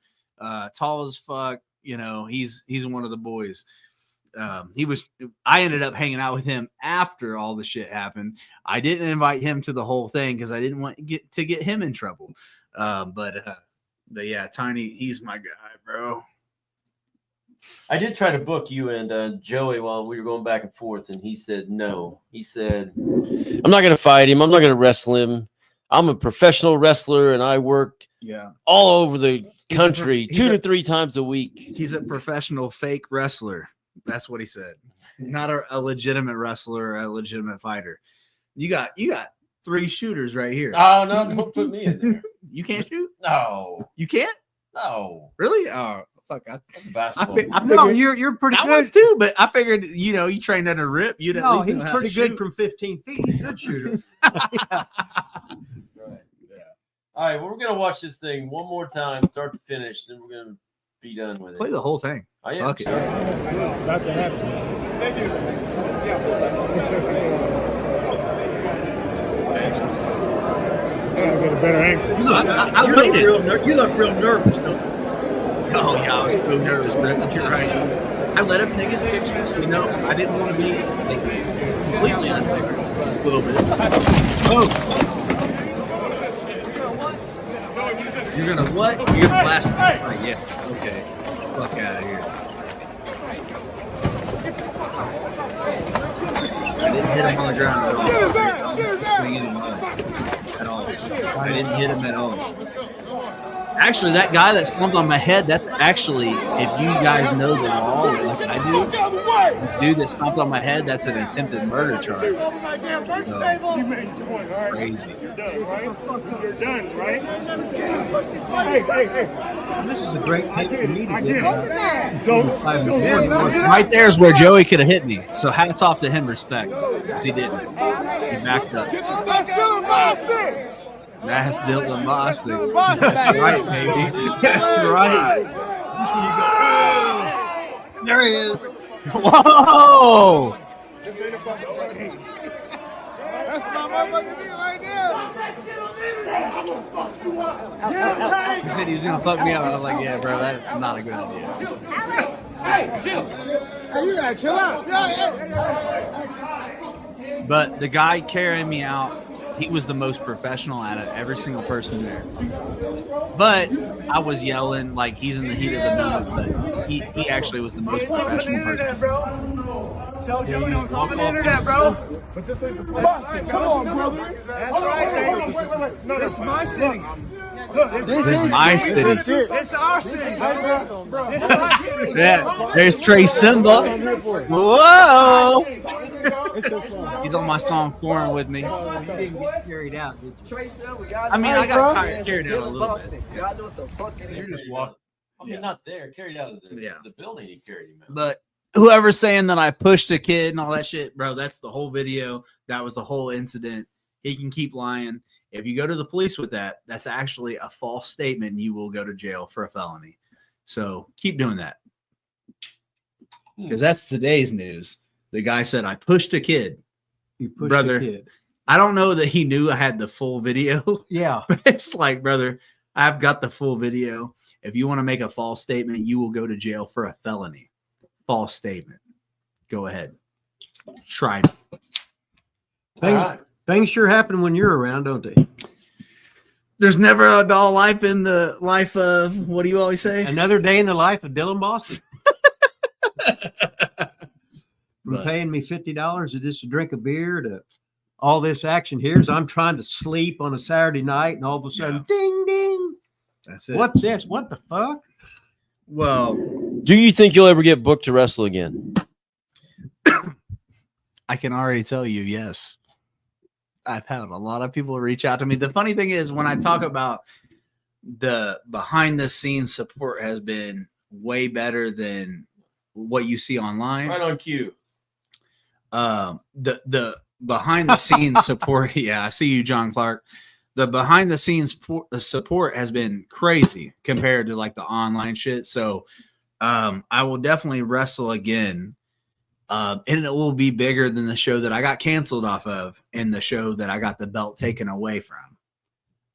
Tall as fuck. You know, he's one of the boys. I ended up hanging out with him after all the shit happened. I didn't invite him to the whole thing because I didn't want to get him in trouble. But yeah, Tiny, he's my guy, bro. I did try to book you and Joey while we were going back and forth, and he said no. He said, I'm not going to fight him. I'm not going to wrestle him. I'm a professional wrestler, and I work all over the country 2 to 3 times a week. He's a professional fake wrestler. That's what he said. Not a legitimate wrestler or a legitimate fighter. You got 3 shooters right here. Oh, no, don't put me in there. You can't shoot? No. You can't? No. Really? Oh, fuck. That's a basketball. No, you're pretty good. I was too, but I figured, you trained under Rip. You'd at least know he's how pretty to good shoot. from 15 feet. He's a good shooter. Right. Yeah. All right, well, we're going to watch this thing one more time, start to finish, then we're going to be done with it. Play the whole thing. Oh, yeah. Okay. About to happen. Thank you. I'll get a better angle. You look real nervous, don't you? Oh, yeah, I was so nervous, but you're right. I let him take his pictures. I didn't want to be completely unfair. A little bit. Oh. You're going to what? You're going to blast me. Right, yeah. Okay. Fuck out of here. I didn't hit him on the ground at all. Get his ass! Get his ass! At all. I didn't hit him at all. Actually, that guy that stomped on my head, that's actually, if you guys know the law like I do, the dude that stomped on my head, that's an attempted murder charge. You made your point, all right? Crazy. You're done, right? You're done, right? Hey. This is a great pick for me to get. Right there is where Joey could have hit me. So hats off to him, respect. Because he didn't. He backed up. That's Dylan Bostic. That's right, baby. That's right. There he is. Whoa! That's my motherfucking beat right there. He said he was going to fuck me up. I was like, yeah, bro, that's not a good idea. Hey, you gotta chill out. But the guy carrying me out, he was the most professional out of every single person there. But I was yelling like he's in the heat of the moment, but he actually was the most professional person. Tell Joey don't talk on the internet, bro. But this ain't the place. Come on, brother. That's right, baby. Wait. No, this is my city. Look, this is my city. It's our city, bro. This is my city. Yeah, there's Trey Simba. Whoa! He's on my song "Foreign" with me. Carried out. I mean, I got carried out a little bit. You're just walking. I mean, not there. Carried out of the building. He carried him out. But whoever's saying that I pushed a kid and all that shit, bro, that's the whole video. That was the whole incident. He can keep lying. If you go to the police with that, that's actually a false statement. And you will go to jail for a felony. So keep doing that. Because that's today's news. The guy said, I pushed a kid. You pushed brother, a kid. I don't know that he knew I had the full video. Yeah. It's like, brother, I've got the full video. If you want to make a false statement, you will go to jail for a felony. False statement. go ahead. Try me. Things sure happen when you're around, don't they? There's never a dull life in the life of, what do you always say? Another day in the life of Dylan Bostic. From paying me $50 to just a drink of beer to all this action here is I'm trying to sleep on a Saturday night and all of a sudden, ding, ding. That's it. What's this? What the fuck? Well, do you think you'll ever get booked to wrestle again? I can already tell you, yes. I've had a lot of people reach out to me. The funny thing is, when I talk about the behind the scenes support has been way better than what you see online. Right on cue. The behind the scenes support. Yeah, I see you, John Clark. The behind the scenes support has been crazy compared to like the online shit. So I will definitely wrestle again. And it will be bigger than the show that I got canceled off of and the show that I got the belt taken away from.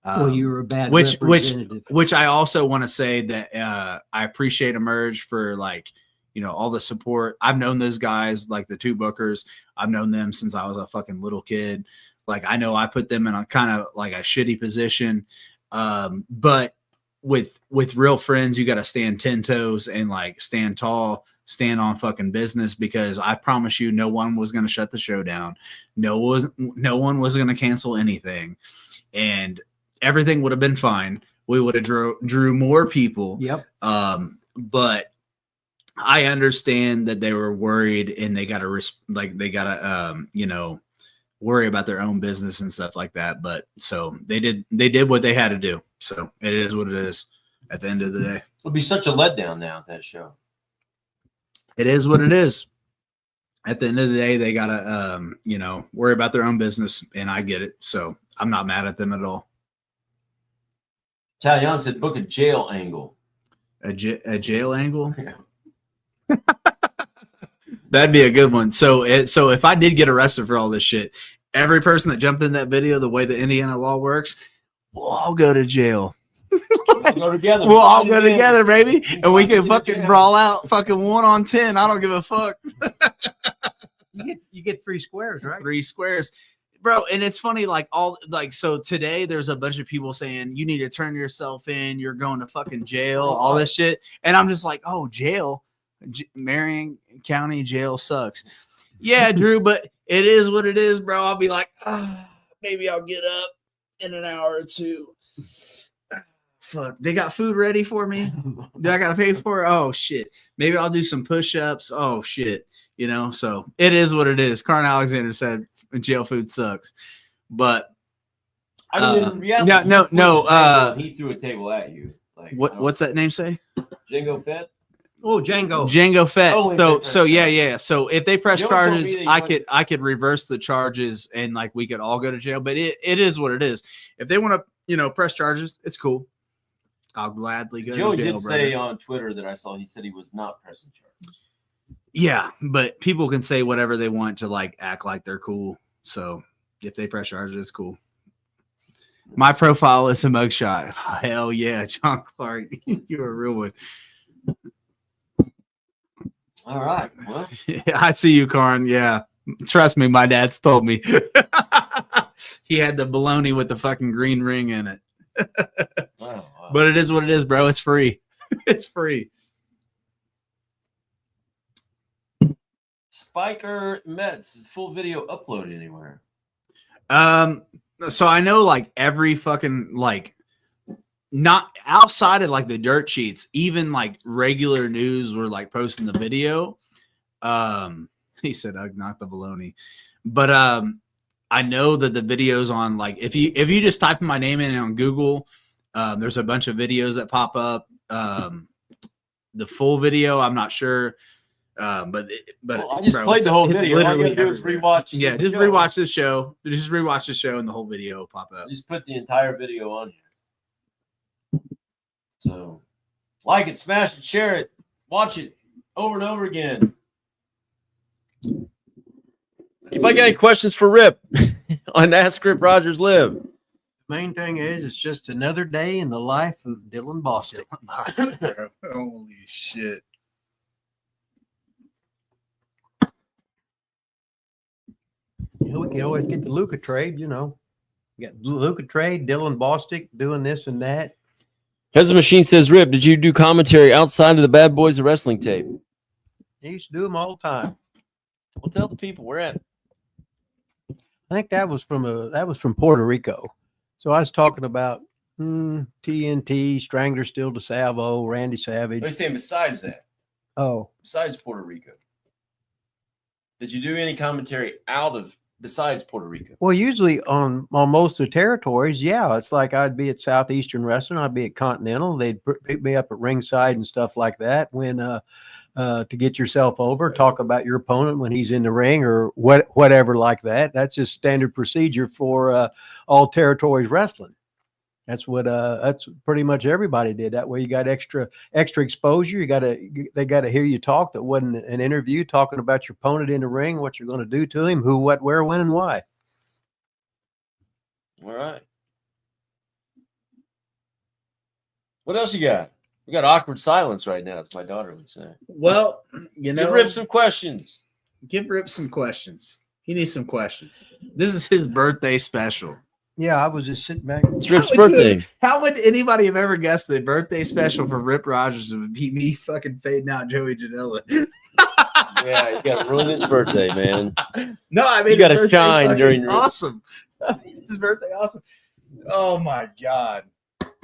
Well, you were a bad representative. Which I also want to say that I appreciate Emerge for like, you know, all the support. I've known those guys, like the two bookers. I've known them since I was a fucking little kid. Like, I know I put them in a kind of like a shitty position. But with real friends, you got to stand 10 toes and like stand tall, stand on fucking business, because I promise you, no one was going to shut the show down. No one was going to cancel anything, and everything would have been fine. We would have drew more people. Yep. But I understand that they were worried and they got to you know, worry about their own business and stuff like that. But so they did what they had to do. So it is what it is at the end of the day. It'll be such a letdown now at that show. It is what it is. At the end of the day, they got to, you know, worry about their own business, and I get it. So I'm not mad at them at all. Talion said, book a jail angle. A jail angle? Yeah. That'd be a good one. So if I did get arrested for all this shit, every person that jumped in that video, the way the Indiana law works, we'll all go to jail. We'll go together. We'll all go together, baby. And we can fucking brawl out fucking 1 on 10. I don't give a fuck. You get 3 squares, right? 3 squares. Bro, and it's funny, so today there's a bunch of people saying you need to turn yourself in, you're going to fucking jail, all this shit. And I'm just like, oh, jail. Marion County jail sucks. Yeah, Drew, but it is what it is, bro. I'll be like, maybe I'll get up in an hour or two. Fuck, they got food ready for me. Do I gotta pay for it? Oh shit. Maybe I'll do some push-ups. Oh shit. You know, so it is what it is. Karn Alexander said jail food sucks. But I mean, in reality, no. He threw a table at you. Like, what's that name say? Django Fett? Oh, Django Fett. Oh, So yeah. So if they press charges, I could reverse the charges and like we could all go to jail. But it is what it is. If they want to, you know, press charges, it's cool. I'll gladly go Joey to jail. Did say on Twitter that I saw, he said he was not pressing charges. Yeah, but people can say whatever they want to like act like they're cool. So if they press charges, it's cool. My profile is a mugshot. Hell yeah, John Clark, you're a real one. All right. Well, I see you, Karn. Yeah. Trust me, my dad's told me. He had the bologna with the fucking green ring in it. wow. But it is what it is, bro. It's free. It's free. Spiker Mets, is full video uploaded anywhere? So I know like every fucking like not outside of like the dirt sheets, even like regular news were like posting the video. He said, "Ugh, not the baloney," but I know that the videos on like if you just type my name in on Google, there's a bunch of videos that pop up. The full video, I'm not sure, but well, I just played the whole video. All you gotta do is rewatch. Yeah, just rewatch the show. Just rewatch the show, and the whole video will pop up. Just put the entire video on here. So, like it, smash it, share it, watch it over and over again. If I got any questions for Rip on Ask Rip Rogers Live. Main thing is, it's just another day in the life of Dylan Bostic. Holy shit. we can always get the Luca trade, you know. You got Luca trade, Dylan Bostic doing this and that. Has the Machine says, Rip, did you do commentary outside of the Bad Boys of Wrestling tape? He used to do them all the time. Well, tell the people where at. I think that was from Puerto Rico. So I was talking about TNT, Strangler Steel DeSalvo, Randy Savage. What are you saying besides that? Oh, Besides Puerto Rico. Did you do any commentary besides Puerto Rico? well, usually on most of the territories, yeah. It's like I'd be at Southeastern Wrestling, I'd be at Continental. They'd pick me up at ringside and stuff like that when to get yourself over, talk about your opponent when he's in the ring or whatever like that. That's just standard procedure for all territories wrestling. That's pretty much everybody did. That way you got extra exposure. They got to hear you talk. That wasn't an interview talking about your opponent in the ring, what you're going to do to him, who, what, where, when, and why. All right. What else you got? We got awkward silence right now, as my daughter would say. Well, you know, Give Rip some questions. Give Rip some questions. He needs some questions. This is his birthday special. Yeah, I was just sitting back. It's Rip's birthday. How would anybody have ever guessed the birthday special for Rip Rogers would be me fucking fading out Joey Janela? Yeah, you got to ruin his birthday, man. No, I mean, You got to shine during your awesome. His birthday, awesome. Oh my God.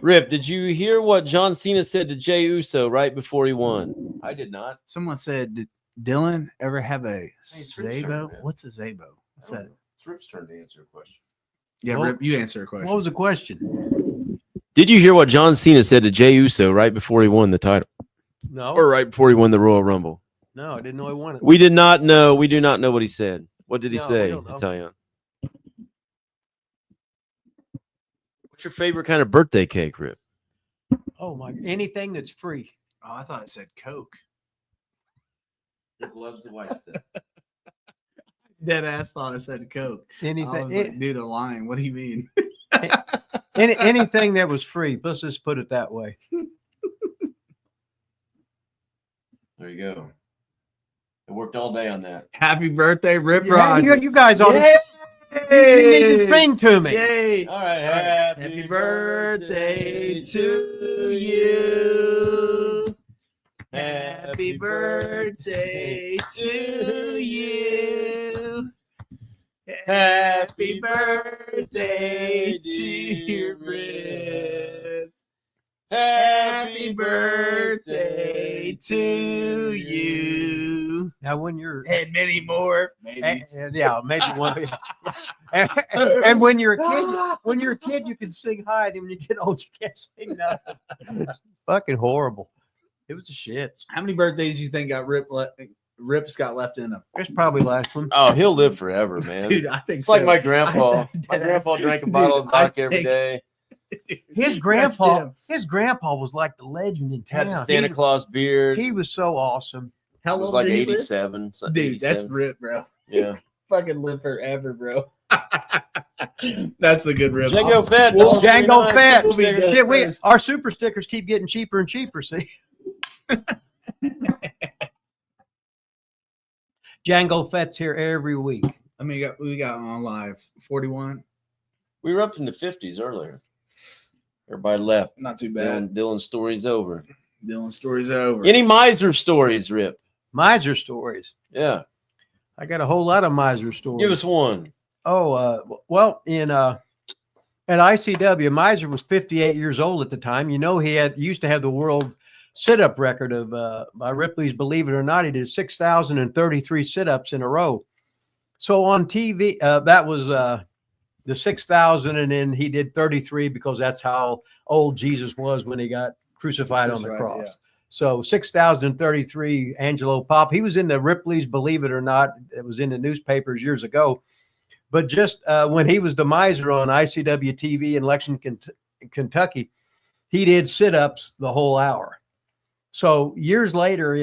Rip, did you hear what John Cena said to Jey Uso right before he won? I did not. Someone said, did Dylan ever have a it's Rip's turn, Zabo? man. What's a Zabo? What's that? It's Rip's turn to answer a question. Yeah, Well, Rip, you answer a question. What was the question? Did you hear what John Cena said to Jey Uso right before he won the title? No, Or right before he won the Royal Rumble? no, I didn't know he won it. We did not know. We do not know what he said. What did he No, we say, don't know. Italian? What's your favorite kind of birthday cake, Rip? Oh my! Anything that's free. Oh, I thought it said Coke. Rip loves the white stuff. Dead ass thought it said Coke. I Anything. was like, dude, a line. What do you mean? Anything that was free. Let's just put it that way. There you go. I worked all day on that. Happy birthday, Rip Yeah, Rogers. you guys all. Yay! You need to sing to me. Yay! All right. Happy birthday to you. Happy birthday to you. Happy birthday, dear Rip. Happy birthday to you. Now, when you're And many more. Maybe. yeah, maybe one. And when you're a kid, you can sing high, and when you get old, you can't sing nothing. It's fucking horrible. It was a shit. How many birthdays do you think Rip's got left in him? It's probably last one. Oh, he'll live forever, man. Dude, I think It's like my grandpa. My Deadass. grandpa drank a bottle of Dude, I vodka every think- day. His grandpa was like the legend in Had the town. Santa Claus beard. He was so awesome. How It was old like did he live? 87. so Dude, that's 87. Rip, bro. Yeah. Fucking live forever, bro. That's the good Rip. Django Fett. Well, Django Fett. We'll be dead Shit, first. our super stickers keep getting cheaper and cheaper. See, Django Fett's here every week. I mean, we got on live 41. We were up in the 50s earlier. Everybody left. Not too bad. Dylan's story's over. Dylan's story's over. Any miser stories, Rip? Miser stories. Yeah. I got a whole lot of miser stories. Give us one. Oh, well, at ICW, Miser was 58 years old at the time. You know, he used to have the world sit-up record of by Ripley's Believe It or Not. He did 6,033 sit-ups in a row. So on TV, that was the 6,000, and then he did 33 because that's how old Jesus was when he got crucified on the cross. Yeah. So 6,033, Angelo Pop. He was in the Ripley's Believe It or Not. It was in the newspapers years ago. But just when he was the miser on ICW TV in Lexington, Kentucky, he did sit-ups the whole hour. So years later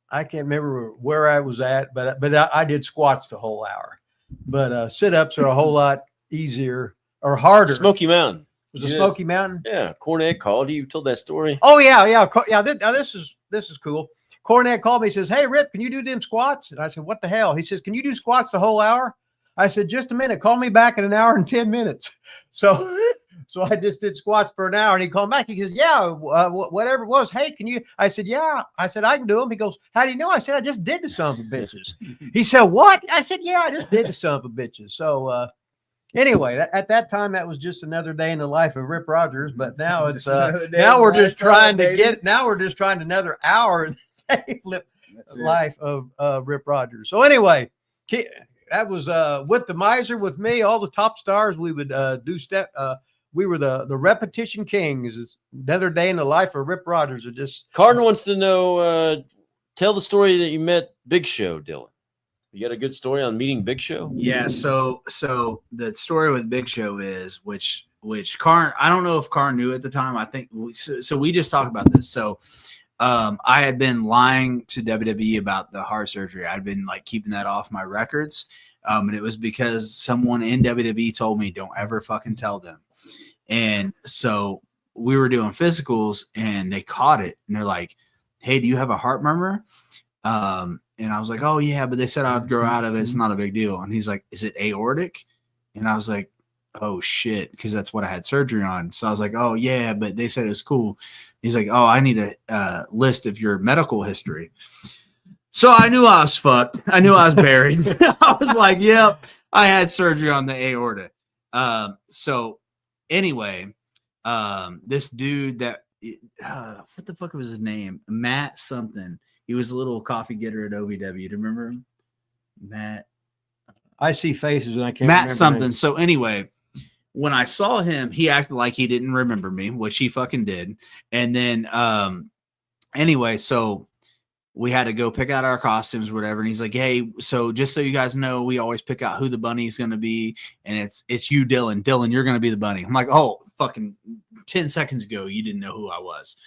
I can't remember where I was at, but I did squats the whole hour. But sit-ups are a whole lot easier or harder. Smoky Mountain. Was it Yes. Smoky Mountain? Yeah. Cornette called you. Told that story. Oh yeah. This is cool. Cornette called me. He says, "Hey Rip, can you do them squats?" And I said, "What the hell?" He says, "Can you do squats the whole hour?" I said, just a minute, call me back in an hour and 10 minutes. So I just did squats for an hour, and he called back. He goes, yeah, whatever it was. Hey, can you? I said, yeah. I said, I can do them. He goes, how do you know? I said, I just did the son of a bitches. He said, what? I said, yeah, I just did the son of a bitches. So anyway, at that time, that was just another day in the life of Rip Rogers. But now it's now we're just trying to get. Now we're just trying another hour in the life of Rip Rogers. So anyway, that was with the miser with me. All the top stars, we would do step. We were the repetition kings. It's another day in the life of Rip Rogers. It just Carden wants to know. Tell the story that you met Big Show, Dylan. You got a good story on meeting Big Show? Yeah. So the story with Big Show is which Carn. I don't know if Carn knew at the time. I think so. We just talked about this. So I had been lying to WWE about the heart surgery. I'd been like keeping that off my records. And it was because someone in WWE told me, don't ever fucking tell them. And so we were doing physicals and they caught it and they're like, hey, do you have a heart murmur? And I was like, oh yeah, but they said I'd grow out of it. It's not a big deal. And he's like, is it aortic? And I was like, oh shit. Cause that's what I had surgery on. So I was like, oh yeah, but they said it was cool. He's like, oh, I need a list of your medical history. So I knew I was fucked. I knew I was buried. I was like, yep, I had surgery on the aorta. So anyway, this dude that, what the fuck was his name? Matt something. He was a little coffee getter at OVW. Do you remember him? Matt. I see faces and I can't Matt remember something. names. So anyway, when I saw him, he acted like he didn't remember me, which he fucking did. And then anyway, so we had to go pick out our costumes or whatever. And he's like, hey, so just so you guys know, we always pick out who the bunny is going to be. And it's you, Dylan. Dylan, you're going to be the bunny. I'm like, oh, fucking 10 seconds ago, you didn't know who I was.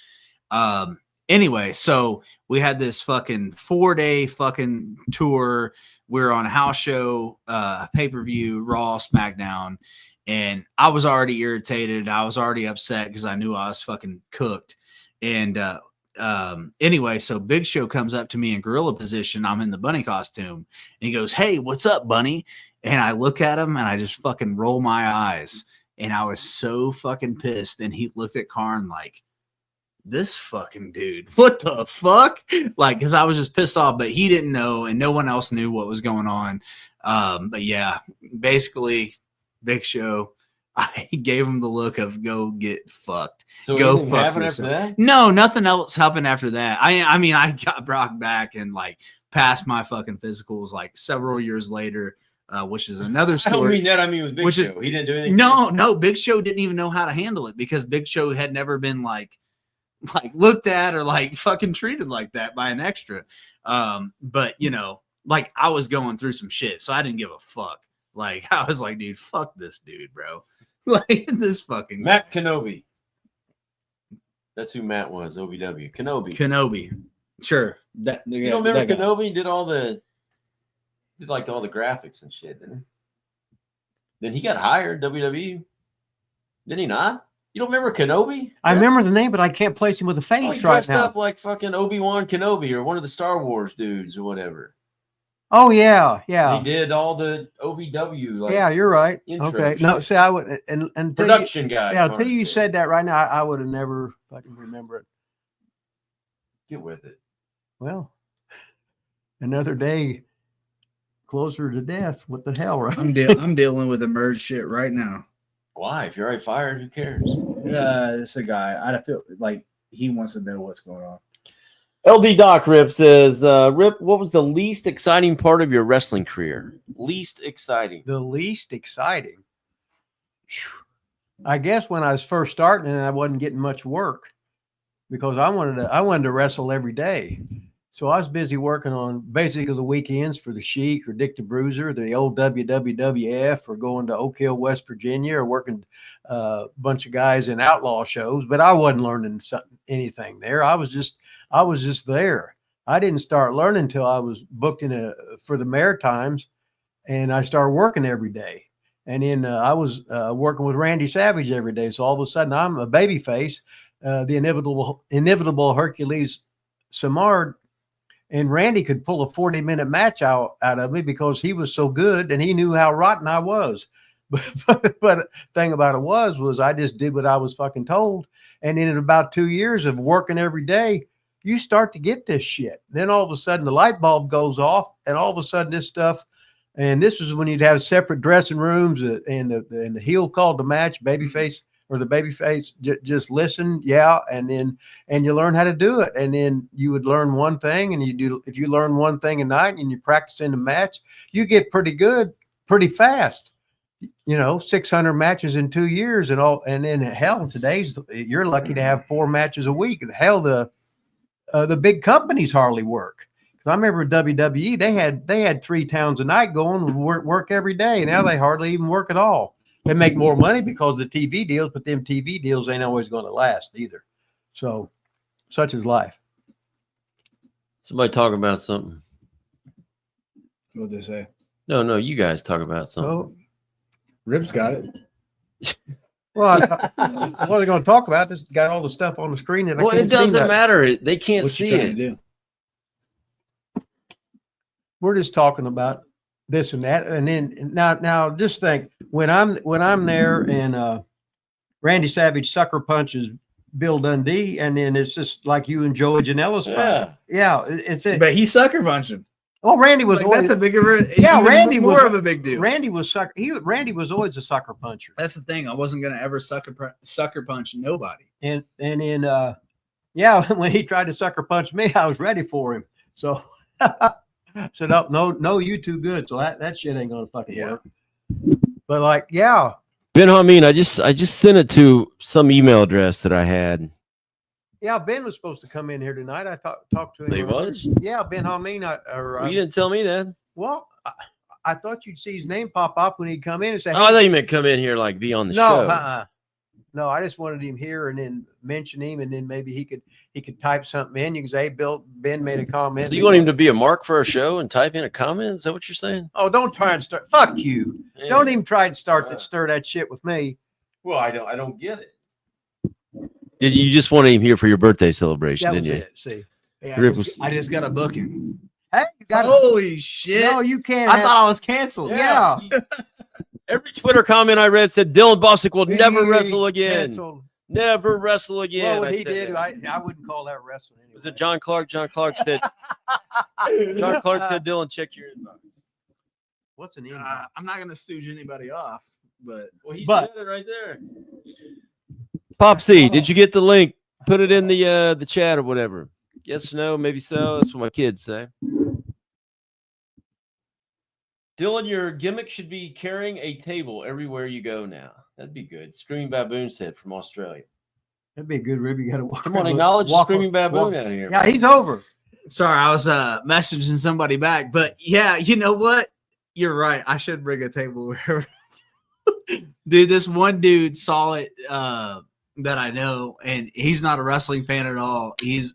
Anyway, so we had this fucking 4-day fucking tour. We were on a house show, pay-per-view, Raw, SmackDown. And I was already irritated. I was already upset because I knew I was fucking cooked. And anyway, so Big Show comes up to me in gorilla position. I'm in the bunny costume. And he goes, hey, what's up, bunny? And I look at him and I just fucking roll my eyes. And I was so fucking pissed. And he looked at Karn like, this fucking dude, what the fuck? Like, because I was just pissed off, but he didn't know and no one else knew what was going on. But yeah, basically, Big Show, I gave him the look of go get fucked. So go anything fuck happened yourself. after that? No, nothing else happened after that. I mean, I got Brock back and like passed my fucking physicals like several years later, which is another story. I don't mean that. I mean, it was Big Show. He didn't do anything. No, Big Show didn't even know how to handle it because Big Show had never been like looked at or like fucking treated like that by an extra. But you know, like I was going through some shit, so I didn't give a fuck. Like I was like, dude, fuck this dude, bro. Like this fucking Matt Kenobi. That's who Matt was. OVW Kenobi. Sure. You don't remember Kenobi did all the graphics and shit, didn't he? Then he got hired WWE. Did he not? You don't remember Kenobi? I remember the name, but I can't place him with a face he right dressed now. up like fucking Obi-Wan Kenobi or one of the Star Wars dudes or whatever. Oh yeah, yeah. He did all the OVW. Like, yeah, you're right. Okay, no, see, I would and production guy. Yeah, until you said that right now, I would have never fucking remember it. Get with it. Well, another day closer to death. What the hell, right? I'm dealing with emerge shit right now. Why? If you're already fired, who cares? It's a guy. I feel like he wants to know what's going on. LD Doc Rip says, Rip, what was the least exciting part of your wrestling career? Least exciting. The least exciting. I guess when I was first starting and I wasn't getting much work because I wanted to wrestle every day. So I was busy working on basically the weekends for the Sheik or Dick the Bruiser, the old WWF, or going to Oak Hill, West Virginia, or working a bunch of guys in outlaw shows. But I wasn't learning anything there. I was just there. I didn't start learning until I was booked for the Maritimes, and I started working every day. And then I was working with Randy Savage every day. So all of a sudden, I'm a babyface. The inevitable Hercules Samard And Randy could pull a 40-minute match out of me because he was so good and he knew how rotten I was. But the thing about it was I just did what I was fucking told. And in about 2 years of working every day, you start to get this shit. Then all of a sudden the light bulb goes off, and all of a sudden this stuff, and this was when you'd have separate dressing rooms, and the heel called the match, babyface or the babyface just listen, yeah, and you learn how to do it. And then you would learn one thing, and if you learn one thing a night and you practice in the match, you get pretty good pretty fast. 600 matches in 2 years and then hell, you're lucky to have 4 matches a week. Hell, the big companies hardly work. Because I remember WWE, they had 3 towns a night going and work every day. Now they hardly even work at all. They make more money because of the TV deals, but them TV deals ain't always going to last either. So, such is life. Somebody talking about something. What'd they say? No, you guys talk about something. Oh, Rib's got it. well, what are they going to talk about? This got all the stuff on the screen. That Well, it doesn't matter. They can't What see you trying it. to do? We're just talking about this and that. And then now just think when I'm there and Randy Savage sucker punches Bill Dundee, and then it's just like you and Joey Janela's fight. Yeah, it's it. But he sucker punched him. Oh, Randy was Like, always, that's a bigger. Yeah, Randy more was of a big deal. Randy was always a sucker puncher. That's the thing. I wasn't gonna ever sucker punch nobody. And in when he tried to sucker punch me, I was ready for him. So I said, no, you too good. So that shit ain't gonna fucking work. But like, yeah. Ben Hameen, I just sent it to some email address that I had. Yeah, Ben was supposed to come in here tonight. I talked to him. He was? Yeah, Ben Hameen. Well, you didn't tell me that. Well, I thought you'd see his name pop up when he'd come in and say, Oh, I thought you meant come in here, like be on the show. No, I just wanted him here and then mention him, and then maybe he could type something in. You can say, Ben made a comment. So you want him to be a mark for our show and type in a comment? Is that what you're saying? Oh, don't try and start. Fuck you. Yeah. Don't even try and stir that shit with me. Well, I don't get it. Did you just want him here for your birthday celebration, That didn't was you? it. See. Yeah, I just got a booking. Hey, you got Holy shit! No, you can't. I thought I was canceled. Yeah. Every Twitter comment I read said Dylan Bostic will never wrestle again. Canceled. Never wrestle again. Well, what I he said did, that. I wouldn't call that wrestling. Anyway. Was it John Clark? John Clark said Dylan, check your inbox. What's an inbox? I'm not gonna stooge anybody off, but Well, he said it right there. Pop Oh. C, did you get the link? Put it in the chat or whatever. Yes or no, maybe so. That's what my kids say. Dylan, your gimmick should be carrying a table everywhere you go now. That'd be good. Screaming Baboon said from Australia. That'd be a good rib. You got to walk. Come on, acknowledge Screaming Baboon out here. Yeah, he's over. sorry, I was messaging somebody back. But yeah, you know what? You're right. I should bring a table wherever. Dude, this one dude saw it that I know, and he's not a wrestling fan at all. He's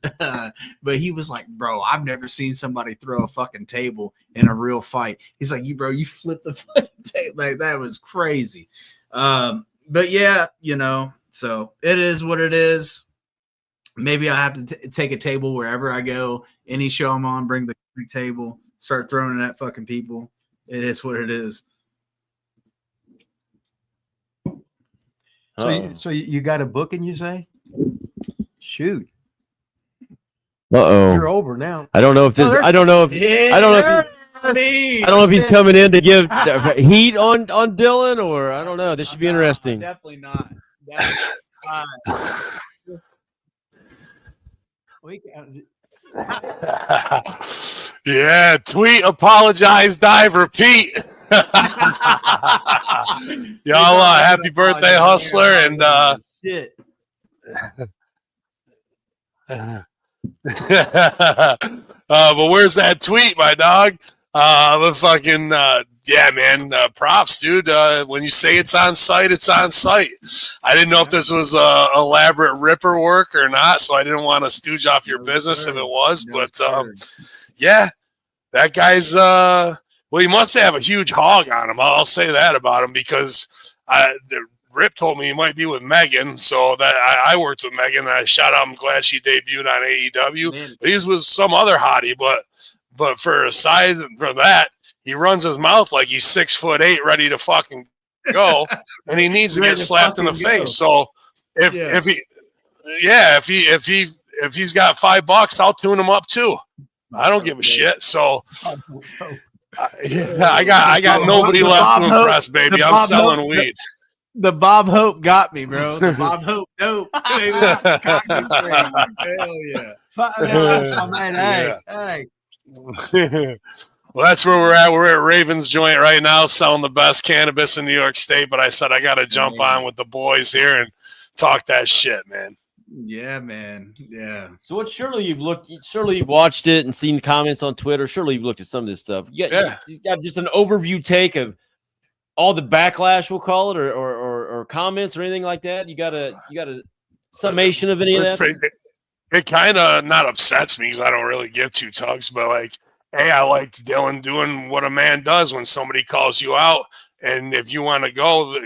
but he was like, bro, I've never seen somebody throw a fucking table in a real fight. He's like, you flipped the fucking table. Like, that was crazy. But yeah, you know, so it is what it is. Maybe I have to take a table wherever I go. Any show I'm on, bring the table, start throwing it at fucking people. It is what it is. So you got a booking, you say? Shoot. Uh-oh. You're over now. I don't know if this. I don't know if. I don't know if he's coming in to give heat on Dylan, or I don't know. This should be interesting. Definitely not. Yeah, tweet, apologize, dive, repeat. Y'all, happy birthday, Hustler, and shit. but where's that tweet, my dog? The fucking yeah, man. Props, dude. When you say it's on site, it's on site. I didn't know if this was elaborate ripper work or not, so I didn't want to stooge off your business if it was. But yeah, that guy's well, he must have a huge hog on him. I'll say that about him, because Rip told me he might be with Megan, so that I worked with Megan. And I shout out, I'm glad she debuted on AEW. Man. He's with some other hottie, but for a size and for that, he runs his mouth like he's 6'8", ready to fucking go, and he needs to get slapped in the face. So if he's got $5, I'll tune him up too. I don't give a shit. So I got nobody left to impress, baby. I'm selling weed. The Bob Hope got me, bro. The Bob Hope dope. Hell yeah. Hey. Well, that's where we're at. We're at Raven's joint right now, selling the best cannabis in New York State. But I said I got to jump on with the boys here and talk that shit, man. Yeah, man. Yeah. So what? Surely you've watched it and seen comments on Twitter. Surely you've looked at some of this stuff. You got just an overview take of all the backlash, we'll call it, or comments or anything like that. You got a summation of any of that? It kind of not upsets me because I don't really give two tugs, but like, hey, I liked Dylan doing what a man does when somebody calls you out. And if you want to go,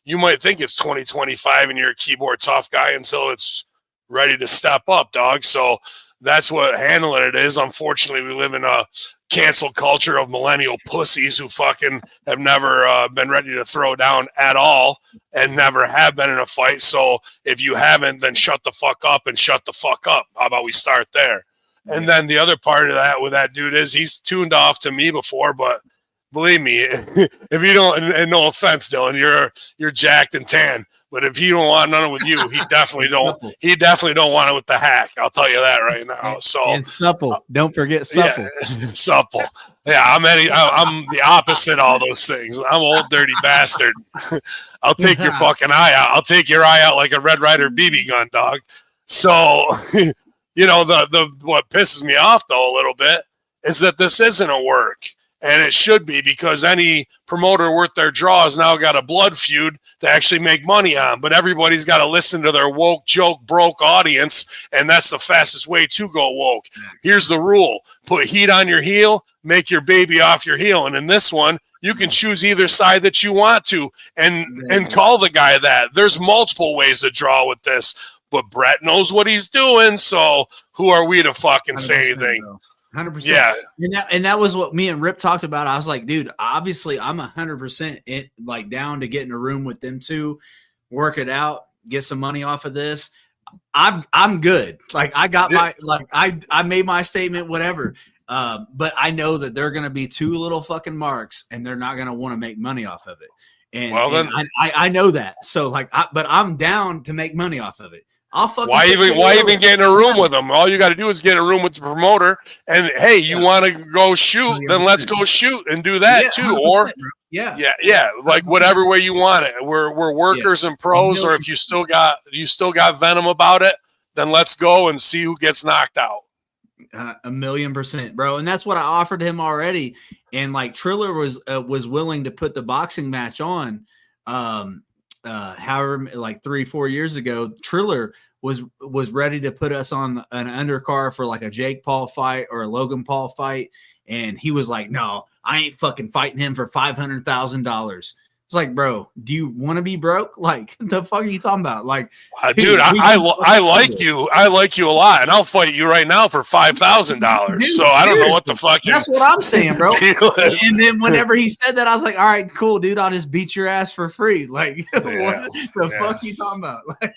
you might think it's 2025 and you're a keyboard tough guy until it's ready to step up, dog. So that's what handling it is. Unfortunately, we live in a cancel culture of millennial pussies who fucking have never been ready to throw down at all and never have been in a fight. So if you haven't, then shut the fuck up and shut the fuck up. How about we start there? And then the other part of that with that dude is he's tuned off to me before, but believe me, if you don't, and no offense, Dylan, you're jacked and tan, but if he don't want none with you, he definitely don't. He definitely don't want it with the hack. I'll tell you that right now. So and supple. Don't forget supple. Yeah, supple. Yeah, I'm the opposite of all those things. I'm an old dirty bastard. I'll take your fucking eye out. I'll take your eye out like a Red Ryder BB gun, dog. So the what pisses me off though a little bit is that this isn't a work. And it should be, because any promoter worth their draw has now got a blood feud to actually make money on. But everybody's got to listen to their woke, joke, broke audience, and that's the fastest way to go woke. Here's the rule. Put heat on your heel, make your baby off your heel. And in this one, you can choose either side that you want to and call the guy that. There's multiple ways to draw with this. But Brett knows what he's doing, so who are we to fucking say anything? Bro. 100%. Yeah. And that was what me and Rip talked about. I was like, dude, obviously I'm 100% down to get in a room with them two, work it out, get some money off of this. I'm good. Like I got I made my statement, whatever. But I know that they're going to be two little fucking marks and they're not going to want to make money off of it. And, I know that. So but I'm down to make money off of it. Why even get in a room with them? All you got to do is get in a room with the promoter, and hey, you want to go shoot? Then let's go shoot and do that too. Or like whatever way you want it. We're workers and pros, or if you still got venom about it, then let's go and see who gets knocked out. 1,000,000%, bro, and that's what I offered him already. And like Triller was willing to put the boxing match on. However, like 3-4 years ago, Triller was ready to put us on an undercard for like a Jake Paul fight or a Logan Paul fight, and he was like, "No, I ain't fucking fighting him for $500,000." It's like, bro, do you want to be broke? Like, the fuck are you talking about? Like, dude, I like you. I like you a lot, and I'll fight you right now for $5,000. So I don't know what the fuck. That's what I'm saying, bro. And then whenever he said that, I was like, all right, cool, dude. I'll just beat your ass for free. Like, what the fuck are you talking about? Like,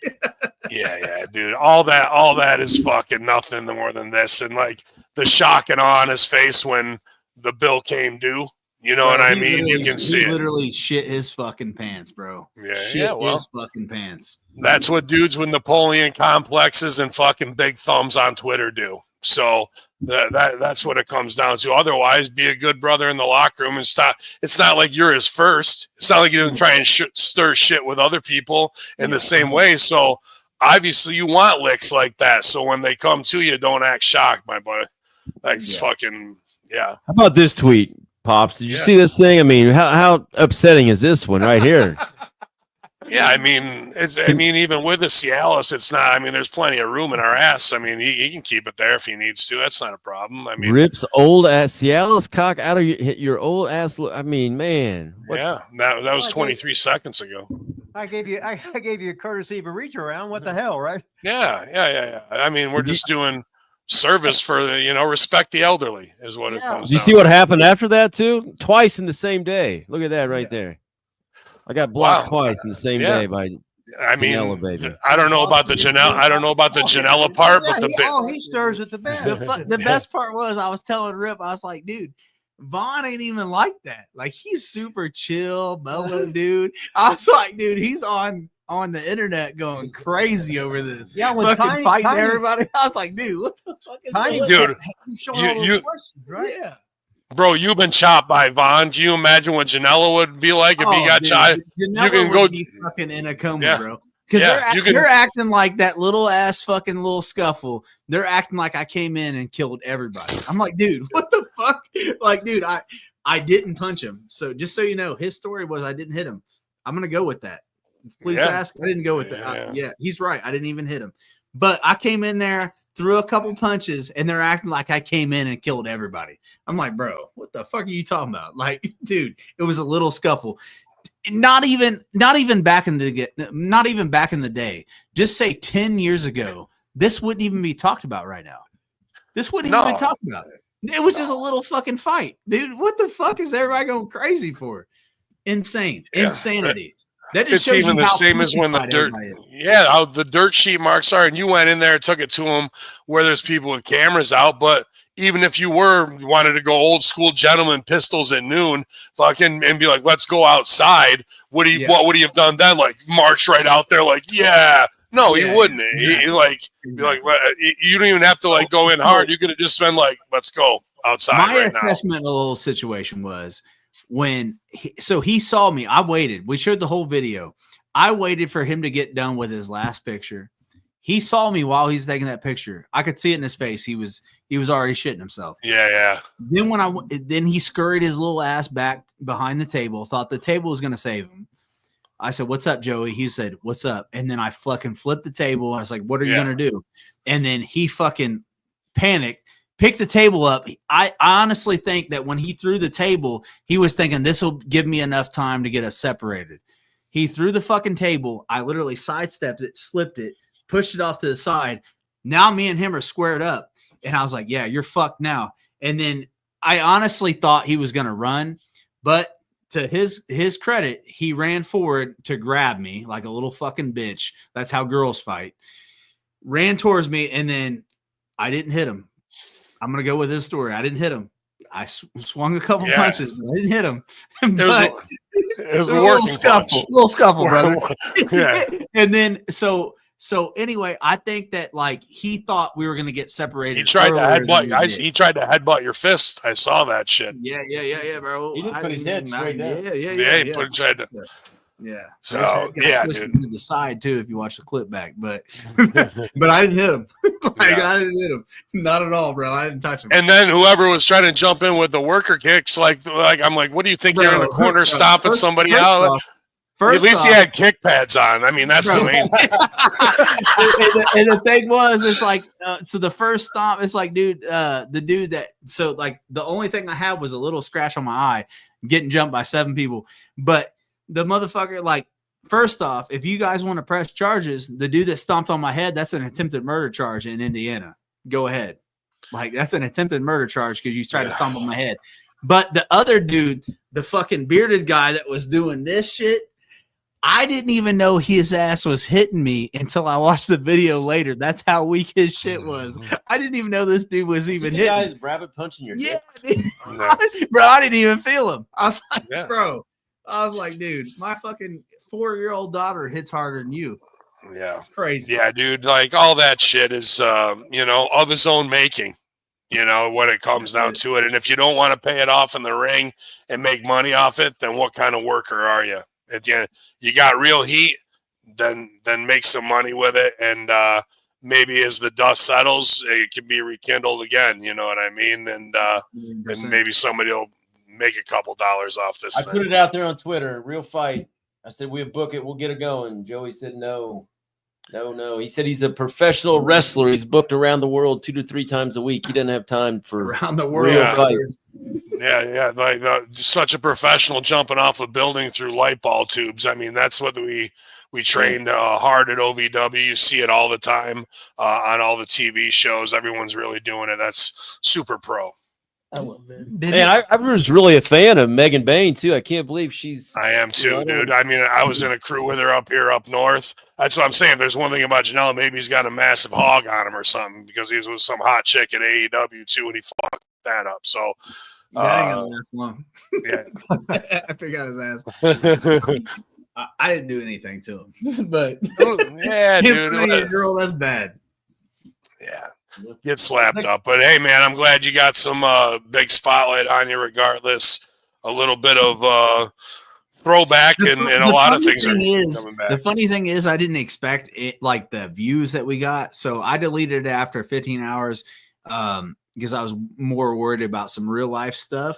yeah, dude. All that is fucking nothing more than this, and like the shock and awe on his face when the bill came due. You know what I mean? You can see it. Literally shit his fucking pants, bro. Shit his fucking pants. That's what dudes with Napoleon complexes and fucking big thumbs on Twitter do. So that's what it comes down to. Otherwise, be a good brother in the locker room and stop. It's not like you're his first. It's not like you didn't try and stir shit with other people in the same way. So obviously you want licks like that. So when they come to you, don't act shocked, my boy. That's fucking, yeah. How about this tweet? Pops, did you see this thing? I mean, how upsetting is this one right here? Yeah, I mean, even with the Cialis, it's not. I mean, there's plenty of room in our ass. I mean, he can keep it there if he needs to. That's not a problem. I mean, rips old ass Cialis cock out of your old ass. I mean, man. Yeah, that was 23 seconds ago. I gave you a courtesy of a reach around. What the hell, right? Yeah. I mean, we're just doing service for respect the elderly is what it comes. Did you see what happened after that too? Twice in the same day. Look at that right there. I got blocked twice in the same day by. I mean, Janela, baby. I don't know about the Janela. I don't know about the Janela part, but he stirs at the best. The best part was I was telling Rip, I was like, dude, Vaughn ain't even like that. Like, he's super chill, mellow dude. I was like, dude, he's on the internet going crazy over this. Yeah, when fucking fighting everybody. I was like, dude, what the fuck is Tiny, dude? You right? Yeah. Bro, you've been chopped by Vaughn. Can you imagine what Janela would be like if he got chopped? You can go be fucking in a coma, bro. Because they're acting like that little ass fucking little scuffle. They're acting like I came in and killed everybody. I'm like, dude, what the fuck? Like, dude, I didn't punch him. So just so you know, his story was I didn't hit him. I'm gonna go with that. Please ask. I didn't go with that. Yeah, he's right. I didn't even hit him. But I came in there, threw a couple punches, and they're acting like I came in and killed everybody. I'm like, bro, what the fuck are you talking about? Like, dude, it was a little scuffle. Not even back in the day. Just say 10 years ago, this wouldn't even be talked about right now. This wouldn't even be talked about. It was just a little fucking fight, dude. What the fuck is everybody going crazy for? Insane, insanity. That just it's even the same as when the dirt, how the dirt sheet marks are, and you went in there and took it to them where there's people with cameras out. But even if you wanted to go old school gentleman pistols at noon, fucking, and be like, let's go outside. What would he have done then? Like march right out there, like, no, he wouldn't. Exactly. You don't even have to like go in hard. You could have just been like, let's go outside. My assessment of the little situation was, when he saw me, I waited. We showed the whole video. I waited for him to get done with his last picture. He saw me while he's taking that picture. I could see it in his face. He was already shitting himself. Yeah. Then he scurried his little ass back behind the table. Thought the table was gonna save him. I said, "What's up, Joey?" He said, "What's up?" And then I fucking flipped the table. I was like, "What are you gonna do?" And then he fucking panicked. Picked the table up. I honestly think that when he threw the table, he was thinking this will give me enough time to get us separated. He threw the fucking table. I literally sidestepped it, slipped it, pushed it off to the side. Now me and him are squared up. And I was like, yeah, you're fucked now. And then I honestly thought he was going to run. But to his credit, he ran forward to grab me like a little fucking bitch. That's how girls fight. Ran towards me, and then I didn't hit him. I'm going to go with this story. I didn't hit him. I swung a couple punches, but I didn't hit him. It was a little scuffle, brother. And then, so anyway, I think that like he thought we were going to get separated. He tried to headbutt. He tried to headbutt your fist. I saw that shit. Yeah, bro. He didn't put his head straight down. He put his head down. Yeah. So twisted to the side too, if you watch the clip back, but I didn't hit him. I didn't hit him. Not at all, bro. I didn't touch him. And then whoever was trying to jump in with the worker kicks, like I'm like, what do you think? You're in the corner stomping somebody out? At least he had kick pads on. I mean, that's the main thing. And the thing was, it's like, so the first stomp, it's like, dude, the dude that, so like the only thing I had was a little scratch on my eye, getting jumped by 7 people. But the motherfucker, like, first off, if you guys want to press charges, the dude that stomped on my head, that's an attempted murder charge in Indiana. Go ahead. Like, that's an attempted murder charge because you tried to stomp on my head. But the other dude, the fucking bearded guy that was doing this shit, I didn't even know his ass was hitting me until I watched the video later. That's how weak his shit was. I didn't even know this dude was even hitting. Guy rabbit punching your dick. Dude. Bro, I didn't even feel him. I was like, bro. I was like, dude, my fucking 4-year-old daughter hits harder than you. Yeah. Crazy. Yeah, dude. Like all that shit is, of his own making, when it comes down to it. And if you don't want to pay it off in the ring and make money off it, then what kind of worker are you? At the end, you got real heat, then make some money with it. And maybe as the dust settles, it can be rekindled again. You know what I mean? And maybe somebody will make a couple dollars off this thing. Put it out there on Twitter, real fight. I said, we'll book it. We'll get it going. Joey said, no. He said he's a professional wrestler. He's booked around the world 2 to 3 times a week. He doesn't have time for around the world fights. Yeah, like such a professional jumping off a building through light bulb tubes. I mean, that's what we trained hard at OVW. You see it all the time on all the TV shows. Everyone's really doing it. That's super pro. I love it. Man, I was really a fan of Megan Bain too. I can't believe she's. I am too, dude. I mean, I was in a crew with her up here, up north. That's what I'm saying. If there's one thing about Janela, maybe he's got a massive hog on him or something, because he was with some hot chick at AEW too, and he fucked that up. So that ain't gonna last long. Yeah, I forgot his ass. I didn't do anything to him, but yeah, dude, girl, that's bad. Yeah. Get slapped up. But hey, man, I'm glad you got some big spotlight on you regardless. A little bit of throwback and a lot of things are coming back. The funny thing is I didn't expect it, like the views that we got. So I deleted it after 15 hours because I was more worried about some real life stuff.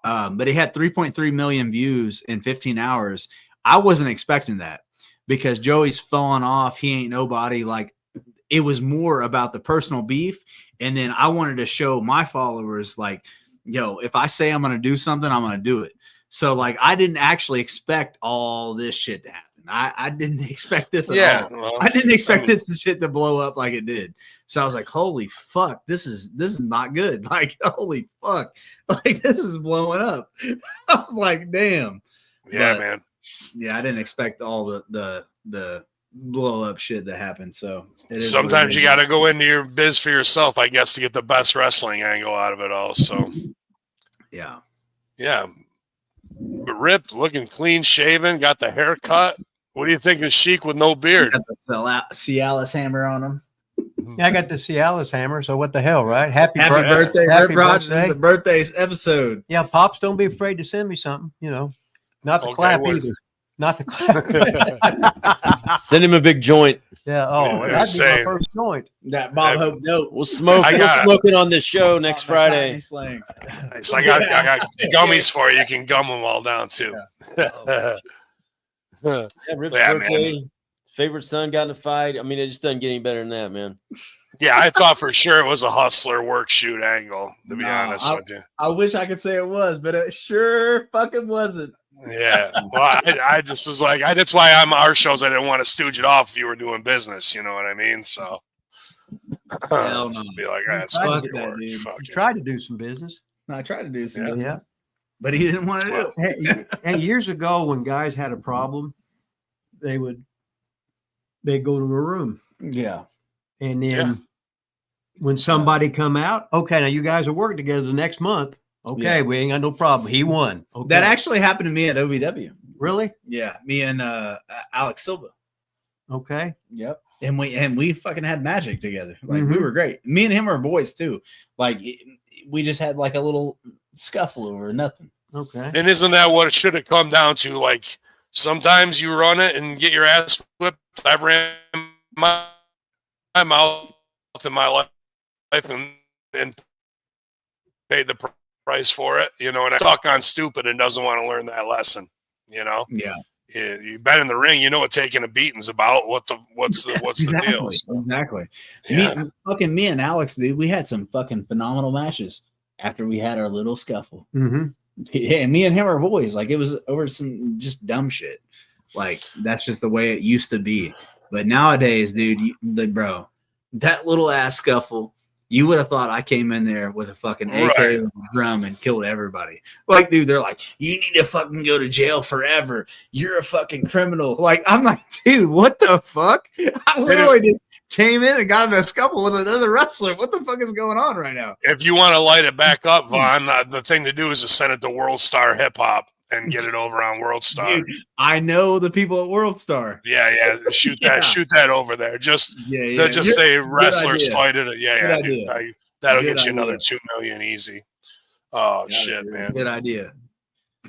But it had 3.3 million views in 15 hours. I wasn't expecting that because Joey's falling off. He ain't nobody. Like, it was more about the personal beef. And then I wanted to show my followers, like, yo, if I say I'm going to do something, I'm going to do it. So, like, I didn't actually expect all this shit to happen. I didn't expect this at all. Well, I didn't expect this shit to blow up like it did. So I was like, holy fuck, this is not good. Like, holy fuck. Like, this is blowing up. I was like, damn. Yeah, but, man. Yeah, I didn't expect all the blow up shit that happened. So sometimes you got to go into your biz for yourself, I guess, to get the best wrestling angle out of it all. So yeah. But Rip looking clean shaven, got the haircut. What do you think of Sheik with no beard? Got the Cialis hammer on him. Yeah, I got the Cialis hammer. So what the hell, right? Happy birthday, Happy Rip Rogers! The birthday's episode. Yeah, Pops, don't be afraid to send me something. You know, not the clap either. Not the clap. Send him a big joint. Yeah. Oh, that'd be my first joint. That Bob Hope dope. We'll smoke. We'll smoke it on this show next Friday. Nice. I got gummies for you. You can gum them all down too. Yeah, Rip's birthday. Man. Favorite son got in a fight. I mean, it just doesn't get any better than that, man. Yeah, I thought for sure it was a hustler work shoot angle, to be honest with you. I wish I could say it was, but it sure fucking wasn't. Yeah, well, I just was like, that's why our shows. I didn't want to stooge it off if you were doing business. You know what I mean? So, hell no. Be like, that's tried to do some business. I tried to do some business. Yeah, but he didn't want to do it. Hey, years ago, when guys had a problem, they'd go to a room. Yeah, and then when somebody come out, okay, now you guys will work together the next month. Okay, we ain't got no problem. He won. Okay. That actually happened to me at OVW. Really? Yeah, me and Alex Silva. Okay. Yep. And we fucking had magic together. Like we were great. Me and him are boys too. Like we just had like a little scuffle over nothing. Okay. And isn't that what it should have come down to? Like sometimes you run it and get your ass whipped. I ran my mouth in my life and paid the price for it, you know, and I talk on stupid and doesn't want to learn that lesson, you know. Yeah, you've been in the ring, you know what taking a beating's about. What's the deal? So, exactly. Yeah. Me and Alex, dude, we had some fucking phenomenal matches after we had our little scuffle. Yeah, me and him are boys. Like it was over some just dumb shit. Like that's just the way it used to be. But nowadays, dude, bro, that little ass scuffle. You would have thought I came in there with a fucking AK and a drum and killed everybody. Like, dude, they're like, you need to fucking go to jail forever. You're a fucking criminal. Like, I'm like, dude, what the fuck? I literally just came in and got in a scuffle with another wrestler. What the fuck is going on right now? If you want to light it back up, Vaughn, the thing to do is to send it to World Star Hip Hop and get it over on World Star. Dude, I know the people at World Star. Yeah. Shoot that over there. Just say wrestlers fight it. Yeah. Dude, that'll get you another 2 million easy. Oh shit, man. Good idea.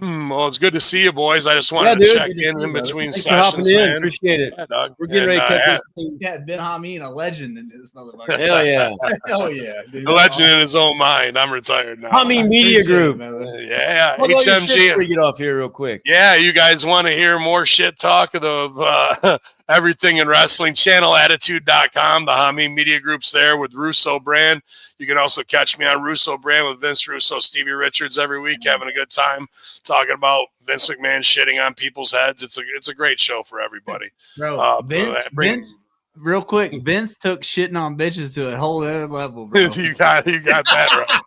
Well, it's good to see you, boys. I just wanted to check in between sessions, man. Appreciate it. Yeah, dog. We're getting ready to cut this thing. Yeah, Ben Hameen, a legend in this motherfucker. Hell yeah. Hell yeah. Dude, a legend in his own mind. I'm retired now. Hameen Media Group. Yeah. HMG. Get off here real quick. Yeah, you guys want to hear more shit talk of the everything in wrestling. Channelattitude.com, the Hameen Media Group's there with Russo Brand. You can also catch me on Russo Brand with Vince Russo, Stevie Richards every week, having a good time talking about Vince McMahon shitting on people's heads. It's a great show for everybody. Bro, Vince, real quick, Vince took shitting on bitches to a whole other level, bro. you got that right.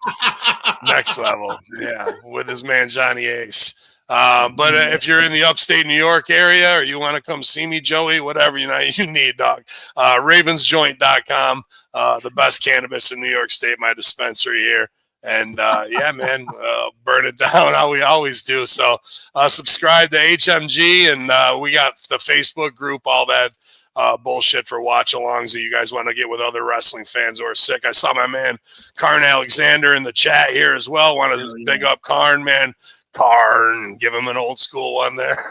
Next level. Yeah, with his man Johnny Ace. But if you're in the upstate New York area or you want to come see me, Joey, whatever you need, dog. Ravensjoint.com, the best cannabis in New York State, my dispensary here. And yeah, man, burn it down how we always do. So subscribe to HMG, and we got the Facebook group, all that bullshit for watch-alongs that you guys want to get with other wrestling fans who are sick. I saw my man Karn Alexander in the chat here as well. Want to big up Karn, man. Karn, give him an old school one there.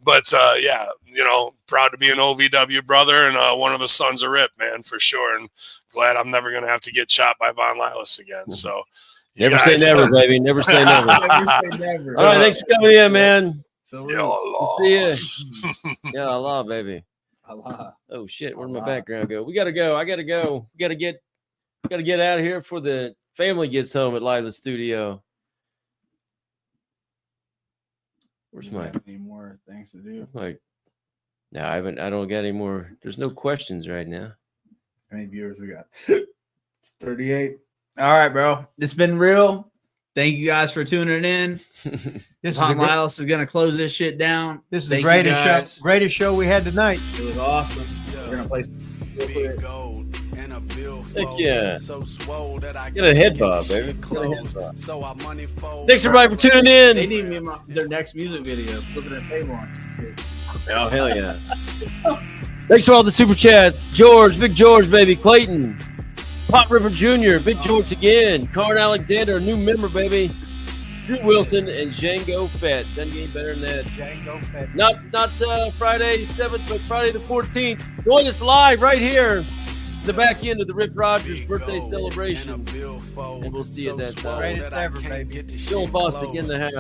But yeah, proud to be an OVW brother and one of the sons of Rip, man, for sure. And glad I'm never going to have to get chopped by Von Lilas again. So never say never, baby. Never say never. Never say never. All right, thanks for coming in, man. So we'll see you. Yeah, Allah, baby. Allah. Oh shit, where'd my background go? We gotta go. I gotta go. We gotta get out of here before the family gets home at Lila's studio. Where's my any more things to do? Like, no, I don't got any more. There's no questions right now. How many viewers we got? 38. All right, bro. It's been real. Thank you guys for tuning in. Tom Lilas is gonna close this shit down. This is the greatest show we had tonight. It was awesome. We're gonna play real quick. Heck yeah. Get a head bob, baby. Thanks everybody for tuning in. They need me in their next music video. Looking at paywalls. Oh, hell yeah. Thanks for all the super chats. George, Big George, baby. Clayton, Pop Ripper Jr., Big George again. Karn Alexander, new member, baby. Drew Wilson and Django Fett. Doesn't get any better than that. Django Fett. Not Friday 7th, but Friday the 14th. Join us live right here. The back end of the Rip Rogers birthday celebration, and we'll see you at that time. Greatest ever, baby. Dylan Bostic in the house.